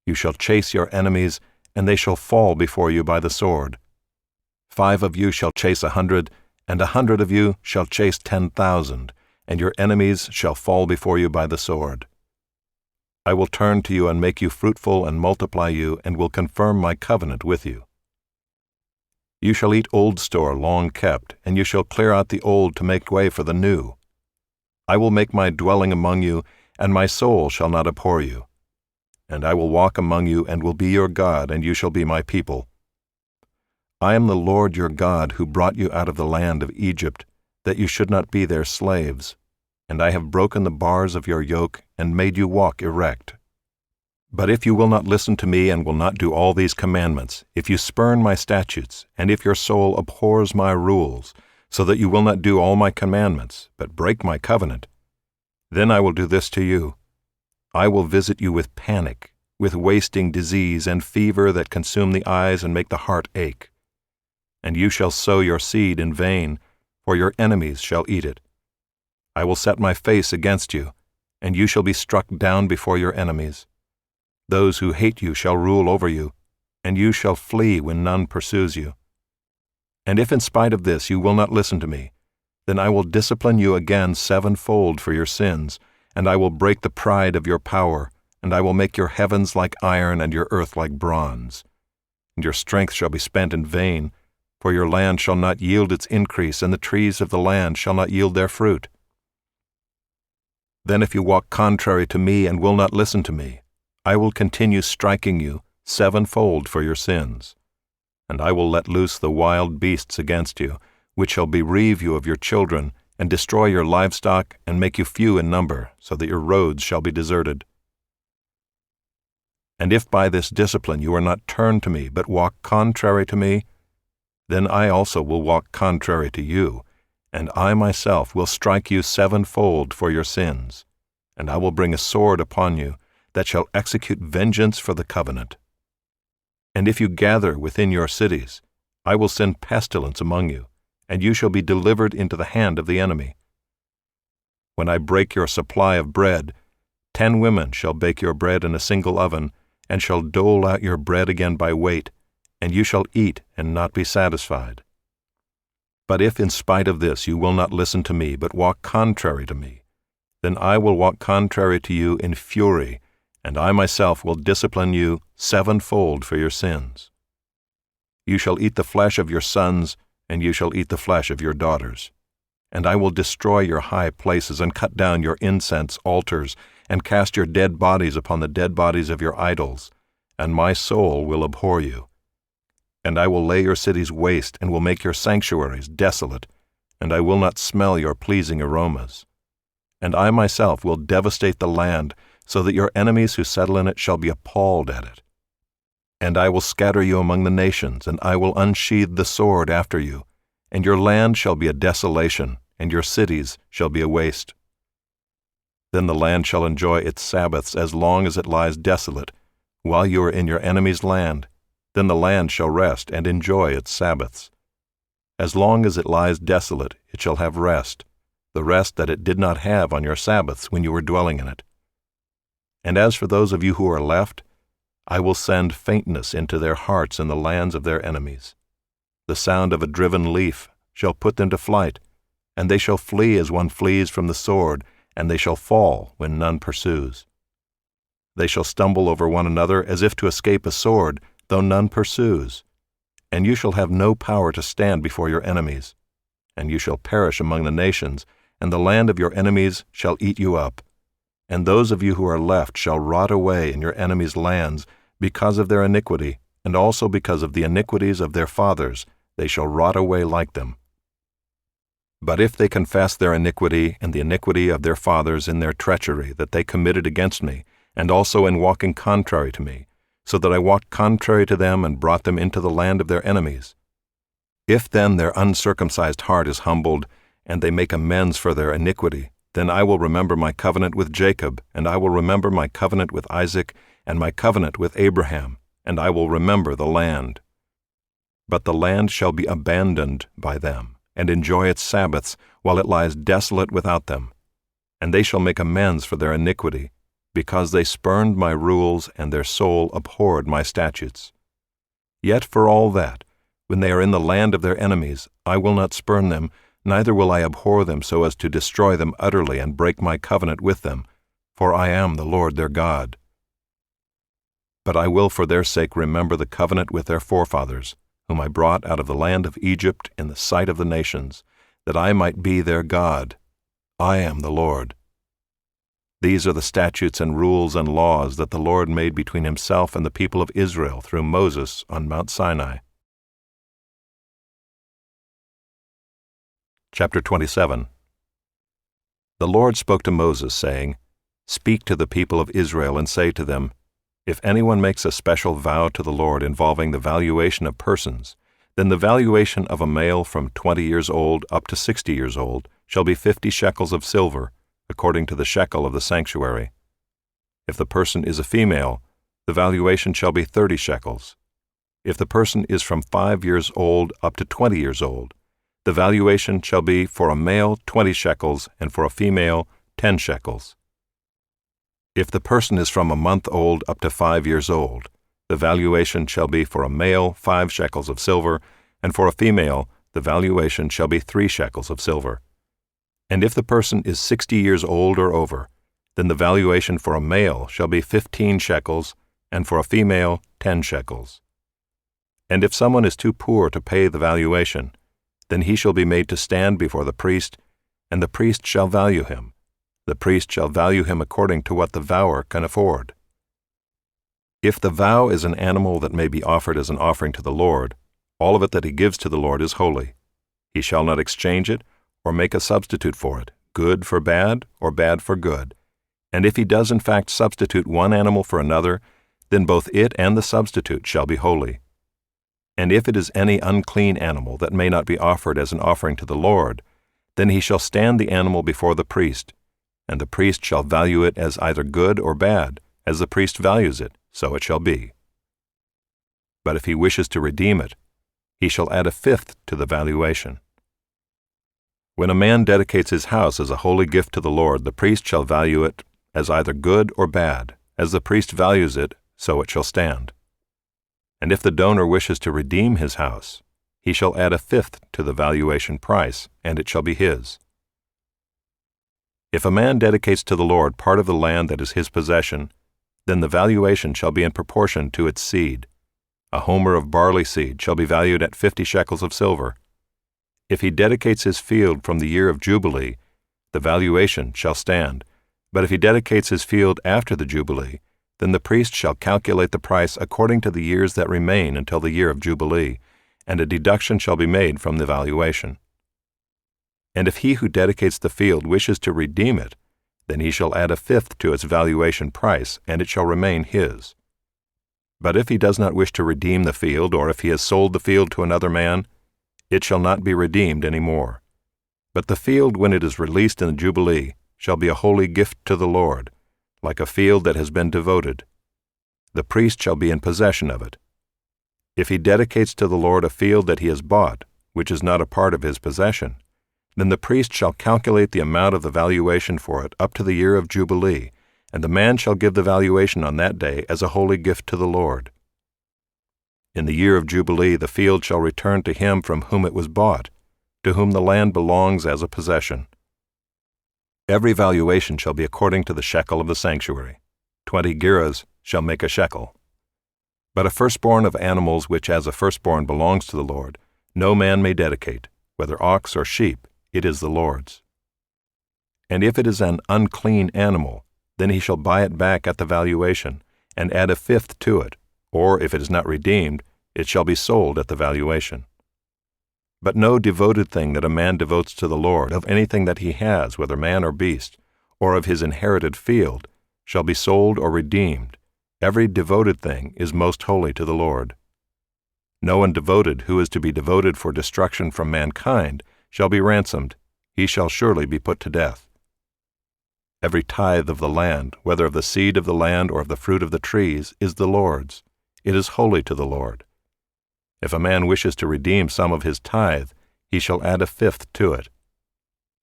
You shall chase your enemies, and they shall fall before you by the sword. 5 of you shall chase 100, and 100 of you shall chase 10,000, and your enemies shall fall before you by the sword. I will turn to you and make you fruitful and multiply you, and will confirm my covenant with you. You shall eat old store long kept, and you shall clear out the old to make way for the new. I will make my dwelling among you, and my soul shall not abhor you. And I will walk among you, and will be your God, and you shall be my people. I am the Lord your God, who brought you out of the land of Egypt, that you should not be their slaves. And I have broken the bars of your yoke, and made you walk erect. But if you will not listen to me and will not do all these commandments, if you spurn my statutes, and if your soul abhors my rules, so that you will not do all my commandments, but break my covenant, then I will do this to you. I will visit you with panic, with wasting disease and fever that consume the eyes and make the heart ache. And you shall sow your seed in vain, for your enemies shall eat it. I will set my face against you, and you shall be struck down before your enemies. Those who hate you shall rule over you, and you shall flee when none pursues you. And if in spite of this you will not listen to me, then I will discipline you again sevenfold for your sins, and I will break the pride of your power, and I will make your heavens like iron and your earth like bronze. And your strength shall be spent in vain, for your land shall not yield its increase, and the trees of the land shall not yield their fruit. Then if you walk contrary to me and will not listen to me, I will continue striking you sevenfold for your sins. And I will let loose the wild beasts against you, which shall bereave you of your children, and destroy your livestock, and make you few in number, so that your roads shall be deserted. And if by this discipline you are not turned to me, but walk contrary to me, then I also will walk contrary to you, and I myself will strike you sevenfold for your sins, and I will bring a sword upon you, that shall execute vengeance for the covenant. And if you gather within your cities, I will send pestilence among you, and you shall be delivered into the hand of the enemy. When I break your supply of bread, 10 women shall bake your bread in a single oven, and shall dole out your bread again by weight, and you shall eat and not be satisfied. But if in spite of this you will not listen to me, but walk contrary to me, then I will walk contrary to you in fury, and I myself will discipline you sevenfold for your sins. You shall eat the flesh of your sons, and you shall eat the flesh of your daughters. And I will destroy your high places, and cut down your incense altars, and cast your dead bodies upon the dead bodies of your idols, and my soul will abhor you. And I will lay your cities waste, and will make your sanctuaries desolate, and I will not smell your pleasing aromas. And I myself will devastate the land, so that your enemies who settle in it shall be appalled at it. And I will scatter you among the nations, and I will unsheathe the sword after you, and your land shall be a desolation, and your cities shall be a waste. Then the land shall enjoy its Sabbaths as long as it lies desolate, while you are in your enemy's land. Then the land shall rest and enjoy its Sabbaths. As long as it lies desolate, it shall have rest, the rest that it did not have on your Sabbaths when you were dwelling in it. And as for those of you who are left, I will send faintness into their hearts in the lands of their enemies. The sound of a driven leaf shall put them to flight, and they shall flee as one flees from the sword, and they shall fall when none pursues. They shall stumble over one another as if to escape a sword, though none pursues. And you shall have no power to stand before your enemies. And you shall perish among the nations, and the land of your enemies shall eat you up. And those of you who are left shall rot away in your enemies' lands because of their iniquity, and also because of the iniquities of their fathers, they shall rot away like them. But if they confess their iniquity and the iniquity of their fathers in their treachery that they committed against me, and also in walking contrary to me, so that I walked contrary to them and brought them into the land of their enemies, if then their uncircumcised heart is humbled, and they make amends for their iniquity, then I will remember my covenant with Jacob, and I will remember my covenant with Isaac, and my covenant with Abraham, and I will remember the land. But the land shall be abandoned by them, and enjoy its Sabbaths, while it lies desolate without them. And they shall make amends for their iniquity, because they spurned my rules, and their soul abhorred my statutes. Yet for all that, when they are in the land of their enemies, I will not spurn them, neither will I abhor them so as to destroy them utterly and break my covenant with them, for I am the Lord their God. But I will for their sake remember the covenant with their forefathers, whom I brought out of the land of Egypt in the sight of the nations, that I might be their God. I am the Lord. These are the statutes and rules and laws that the Lord made between himself and the people of Israel through Moses on Mount Sinai. Chapter 27. The Lord spoke to Moses, saying, Speak to the people of Israel and say to them, If anyone makes a special vow to the Lord involving the valuation of persons, then the valuation of a male from 20 years old up to 60 years old shall be 50 shekels of silver, according to the shekel of the sanctuary. If the person is a female, the valuation shall be 30 shekels. If the person is from 5 years old up to 20 years old, the valuation shall be for a male 20 shekels and for a female 10 shekels. If the person is from a month old up to 5 years old, the valuation shall be for a male 5 shekels of silver, and for a female the valuation shall be 3 shekels of silver. And if the person is 60 years old or over, then the valuation for a male shall be 15 shekels, and for a female 10 shekels. And if someone is too poor to pay the valuation, then he shall be made to stand before the priest, and the priest shall value him. The priest shall value him according to what the vower can afford. If the vow is an animal that may be offered as an offering to the Lord, all of it that he gives to the Lord is holy. He shall not exchange it or make a substitute for it, good for bad or bad for good. And if he does in fact substitute one animal for another, then both it and the substitute shall be holy. And if it is any unclean animal that may not be offered as an offering to the Lord, then he shall stand the animal before the priest, and the priest shall value it as either good or bad, as the priest values it, so it shall be. But if he wishes to redeem it, he shall add a fifth to the valuation. When a man dedicates his house as a holy gift to the Lord, the priest shall value it as either good or bad, as the priest values it, so it shall stand. And if the donor wishes to redeem his house, he shall add a fifth to the valuation price, and it shall be his. If a man dedicates to the Lord part of the land that is his possession, then the valuation shall be in proportion to its seed. A homer of barley seed shall be valued at 50 shekels of silver. If he dedicates his field from the year of Jubilee, the valuation shall stand. But if he dedicates his field after the Jubilee, then the priest shall calculate the price according to the years that remain until the year of Jubilee, and a deduction shall be made from the valuation. And if he who dedicates the field wishes to redeem it, then he shall add a fifth to its valuation price, and it shall remain his. But if he does not wish to redeem the field, or if he has sold the field to another man, it shall not be redeemed any more. But the field, when it is released in the Jubilee, shall be a holy gift to the Lord, like a field that has been devoted. The priest shall be in possession of it. If he dedicates to the Lord a field that he has bought, which is not a part of his possession, then the priest shall calculate the amount of the valuation for it up to the year of Jubilee, and the man shall give the valuation on that day as a holy gift to the Lord. In the year of Jubilee the field shall return to him from whom it was bought, to whom the land belongs as a possession. Every valuation shall be according to the shekel of the sanctuary. 20 gerahs shall make a shekel. But a firstborn of animals which as a firstborn belongs to the Lord, no man may dedicate, whether ox or sheep, it is the Lord's. And if it is an unclean animal, then he shall buy it back at the valuation, and add a fifth to it, or if it is not redeemed, it shall be sold at the valuation. But no devoted thing that a man devotes to the Lord, of anything that he has, whether man or beast, or of his inherited field, shall be sold or redeemed. Every devoted thing is most holy to the Lord. No one devoted who is to be devoted for destruction from mankind shall be ransomed, he shall surely be put to death. Every tithe of the land, whether of the seed of the land or of the fruit of the trees, is the Lord's. It is holy to the Lord. If a man wishes to redeem some of his tithe, he shall add a fifth to it.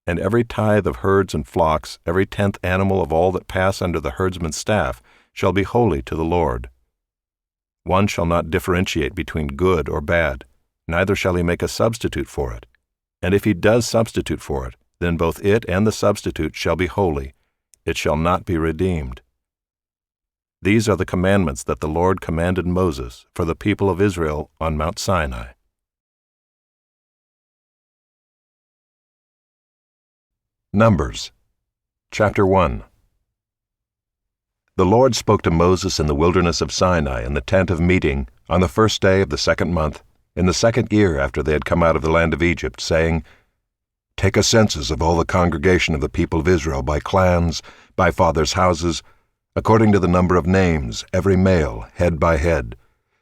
And every tithe of herds and flocks, every 10th animal of all that pass under the herdsman's staff, shall be holy to the Lord. One shall not differentiate between good or bad, neither shall he make a substitute for it. And if he does substitute for it, then both it and the substitute shall be holy. It shall not be redeemed. These are the commandments that the Lord commanded Moses for the people of Israel on Mount Sinai. Numbers, chapter 1. The Lord spoke to Moses in the wilderness of Sinai in the tent of meeting on the first day of the 2nd month, in the 2nd year after they had come out of the land of Egypt, saying, Take a census of all the congregation of the people of Israel by clans, by fathers' houses, according to the number of names, every male, head by head,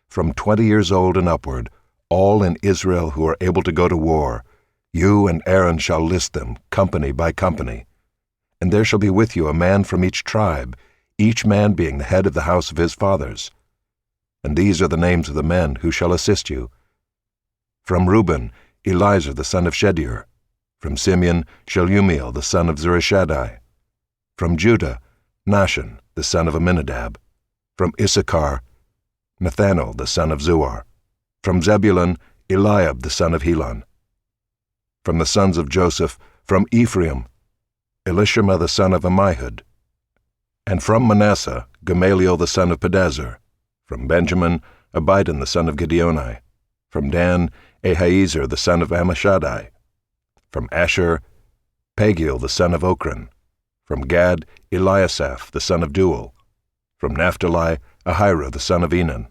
from 20 years old and upward, all in Israel who are able to go to war, you and Aaron shall list them, company by company. And there shall be with you a man from each tribe, each man being the head of the house of his fathers. And these are the names of the men who shall assist you. From Reuben, Elizur the son of Shedeur. From Simeon, Shelumiel the son of Zurishaddai. From Judah, Nahshon the son of Amminadab. From Issachar, Nathanael the son of Zuar. From Zebulun, Eliab the son of Helon. From the sons of Joseph, from Ephraim, Elishama the son of Ammihud. And from Manasseh, Gamaliel the son of Pedazur. From Benjamin, Abidan the son of Gideoni. From Dan, Ahiezer the son of Ammishaddai. From Asher, Pagiel the son of Ochran. From Gad, Eliasaph the son of Duel. From Naphtali, Ahira the son of Enan.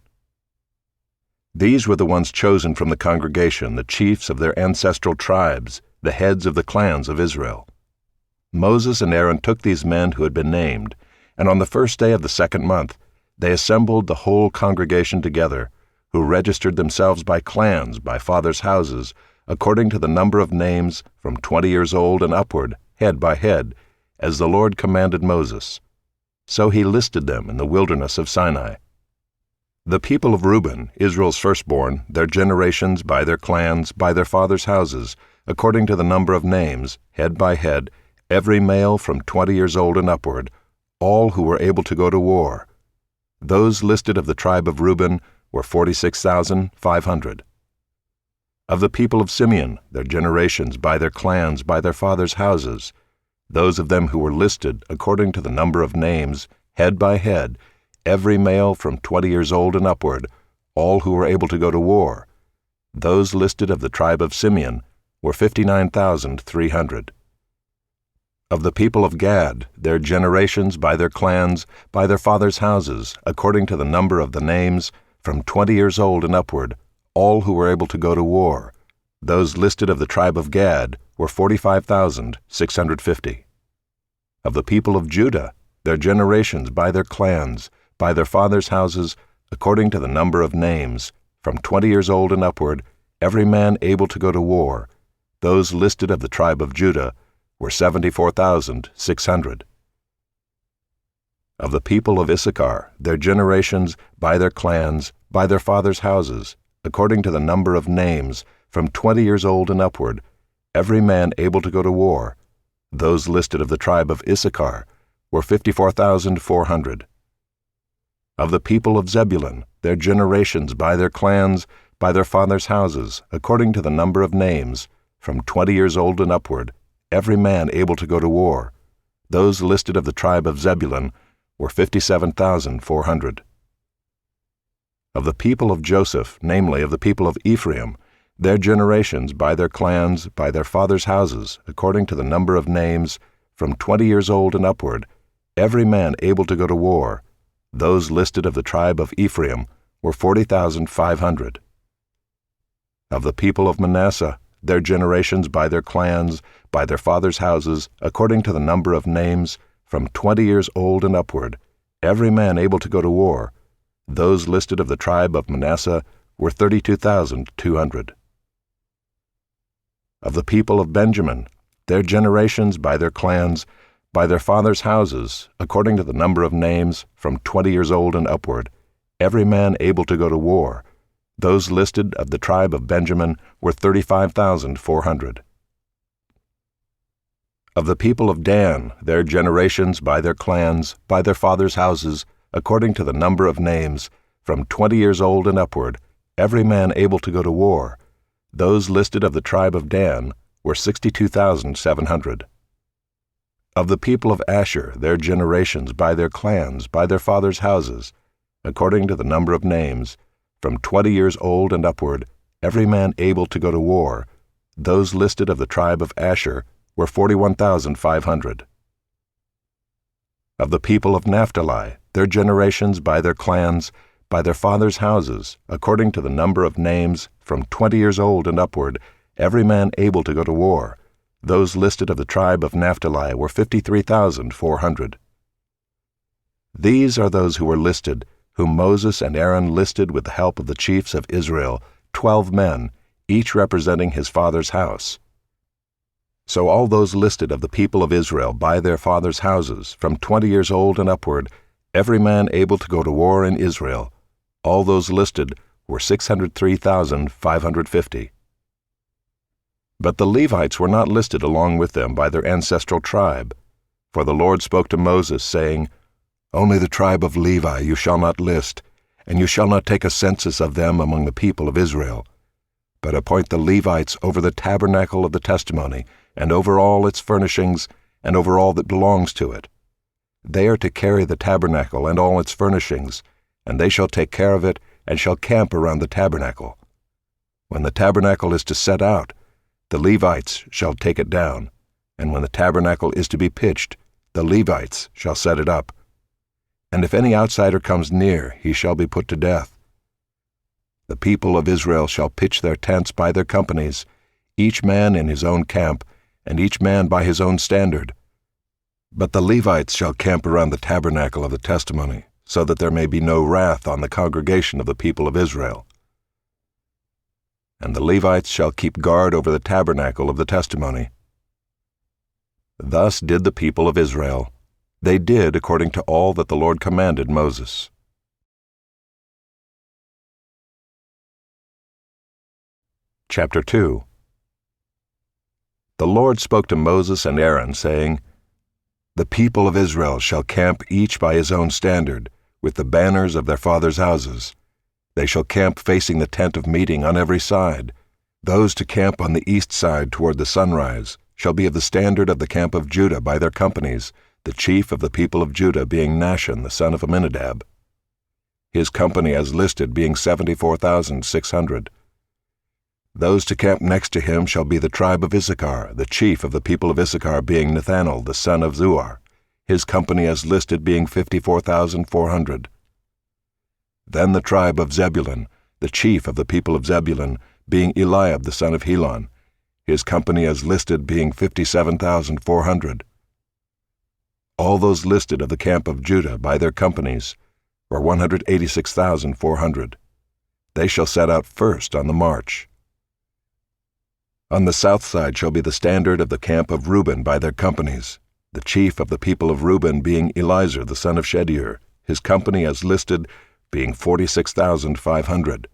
These were the ones chosen from the congregation, the chiefs of their ancestral tribes, the heads of the clans of Israel. Moses and Aaron took these men who had been named, and on the first day of the second month they assembled the whole congregation together, who registered themselves by clans, by fathers' houses, according to the number of names, from 20 years old and upward, head by head, as the Lord commanded Moses. So he listed them in the wilderness of Sinai. The people of Reuben, Israel's firstborn, their generations, by their clans, by their fathers' houses, according to the number of names, head by head, every male from 20 years old and upward, all who were able to go to war. Those listed of the tribe of Reuben were 46,500. Of the people of Simeon, their generations, by their clans, by their fathers' houses, those of them who were listed according to the number of names, head by head, every male from 20 years old and upward, all who were able to go to war, those listed of the tribe of Simeon were 59,300. Of the people of Gad, their generations, by their clans, by their fathers' houses, according to the number of the names, from 20 years old and upward, all who were able to go to war, those listed of the tribe of Gad were 45,650. Of the people of Judah, their generations, by their clans, by their fathers' houses, according to the number of names, from 20 years old and upward, every man able to go to war, those listed of the tribe of Judah were 74,600. Of the people of Issachar, their generations, by their clans, by their fathers' houses, according to the number of names, from 20 years old and upward, every man able to go to war, those listed of the tribe of Issachar were 54,400. Of the people of Zebulun, their generations, by their clans, by their fathers' houses, according to the number of names, from 20 years old and upward, every man able to go to war, those listed of the tribe of Zebulun were 57,400. Of the people of Joseph, namely of the people of Ephraim, their generations, by their clans, by their fathers' houses, according to the number of names, from 20 years old and upward, every man able to go to war, those listed of the tribe of Ephraim were 40,500. Of the people of Manasseh, their generations, by their clans, by their fathers' houses, according to the number of names, from 20 years old and upward, every man able to go to war, those listed of the tribe of Manasseh were 32,200. Of the people of Benjamin, their generations, by their clans, by their fathers' houses, according to the number of names, from 20 years old and upward, every man able to go to war, those listed of the tribe of Benjamin were 35,400. Of the people of Dan, their generations, by their clans, by their fathers' houses, according to the number of names, from 20 years old and upward, every man able to go to war, those listed of the tribe of Dan were 62,700. Of the people of Asher, their generations, by their clans, by their fathers' houses, according to the number of names, from 20 years old and upward, every man able to go to war, those listed of the tribe of Asher were 41,500. Of the people of Naphtali, their generations, by their clans, by their fathers' houses, according to the number of names, from 20 years old and upward, every man able to go to war, those listed of the tribe of Naphtali were 53,400. These are those who were listed, whom Moses and Aaron listed with the help of the chiefs of Israel, 12 men, each representing his father's house. So all those listed of the people of Israel by their fathers' houses, from 20 years old and upward, every man able to go to war in Israel, all those listed were 603,550. But the Levites were not listed along with them by their ancestral tribe. For the Lord spoke to Moses, saying, Only the tribe of Levi you shall not list, and you shall not take a census of them among the people of Israel, but appoint the Levites over the tabernacle of the testimony, and over all its furnishings, and over all that belongs to it. They are to carry the tabernacle and all its furnishings, and they shall take care of it, and shall camp around the tabernacle. When the tabernacle is to set out, the Levites shall take it down, and when the tabernacle is to be pitched, the Levites shall set it up. And if any outsider comes near, he shall be put to death. The people of Israel shall pitch their tents by their companies, each man in his own camp, and each man by his own standard. But the Levites shall camp around the tabernacle of the testimony, so that there may be no wrath on the congregation of the people of Israel. And the Levites shall keep guard over the tabernacle of the testimony. Thus did the people of Israel. They did according to all that the Lord commanded Moses. Chapter 2. The Lord spoke to Moses and Aaron, saying, The people of Israel shall camp each by his own standard, with the banners of their fathers' houses. They shall camp facing the tent of meeting on every side. Those to camp on the east side toward the sunrise shall be of the standard of the camp of Judah by their companies, the chief of the people of Judah being Nahshon the son of Amminadab. His company as listed being 74,600. Those to camp next to him shall be the tribe of Issachar, the chief of the people of Issachar being Nethanel the son of Zuar, his company as listed being 54,400. Then the tribe of Zebulun, the chief of the people of Zebulun, being Eliab the son of Helon, his company as listed being 57,400. All those listed of the camp of Judah by their companies were 186,400. They shall set out first on the march. On the south side shall be the standard of the camp of Reuben by their companies, the chief of the people of Reuben being Elizur the son of Shedeur, his company as listed being 46,500.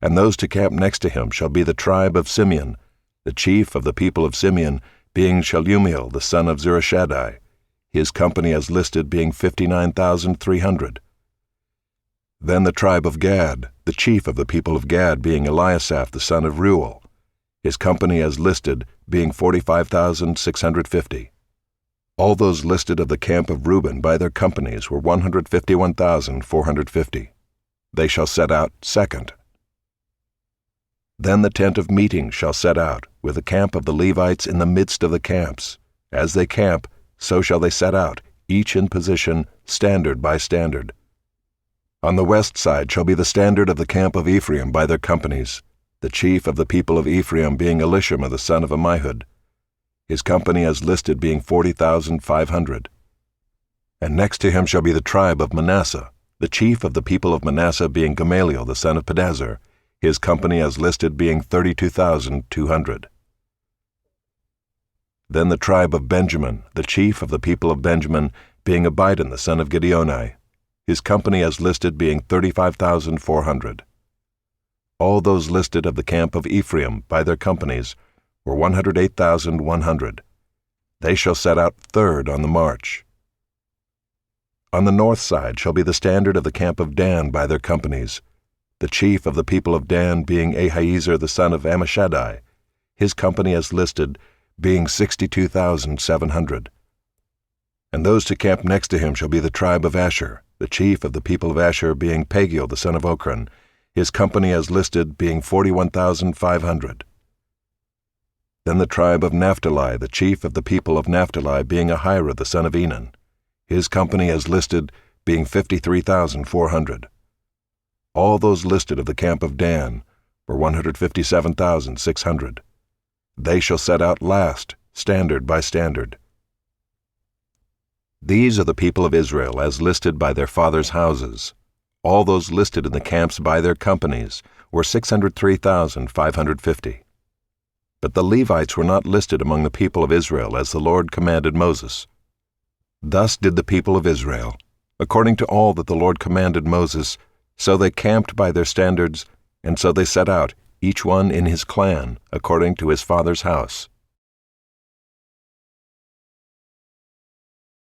And those to camp next to him shall be the tribe of Simeon, the chief of the people of Simeon being Shelumiel the son of Zurishaddai, his company as listed being 59,300. Then the tribe of Gad, the chief of the people of Gad being Eliasaph the son of Reuel, his company as listed being 45,650. All those listed of the camp of Reuben by their companies were 151,450. They shall set out second. Then the tent of meeting shall set out, with the camp of the Levites in the midst of the camps. As they camp, so shall they set out, each in position, standard by standard. On the west side shall be the standard of the camp of Ephraim by their companies, the chief of the people of Ephraim being Elishama the son of Ammihud, his company as listed being 40,500. And next to him shall be the tribe of Manasseh, the chief of the people of Manasseh being Gamaliel the son of Pedazur, his company as listed being 32,200. Then the tribe of Benjamin, the chief of the people of Benjamin being Abidan the son of Gideoni, his company as listed being 35,400. All those listed of the camp of Ephraim by their companies were 108,100. They shall set out third on the march. On the north side shall be the standard of the camp of Dan by their companies, the chief of the people of Dan being Ahiezer the son of Ammishaddai, his company as listed being 62,700. And those to camp next to him shall be the tribe of Asher, the chief of the people of Asher being Pagiel the son of Ochran, his company as listed being 41,500. Then the tribe of Naphtali, the chief of the people of Naphtali being Ahira the son of Enan, his company as listed being 53,400. All those listed of the camp of Dan were 157,600. They shall set out last, standard by standard. These are the people of Israel as listed by their fathers' houses. All those listed in the camps by their companies were 603,550. But the Levites were not listed among the people of Israel as the Lord commanded Moses. Thus did the people of Israel, according to all that the Lord commanded Moses, so they camped by their standards, and so they set out, each one in his clan, according to his father's house.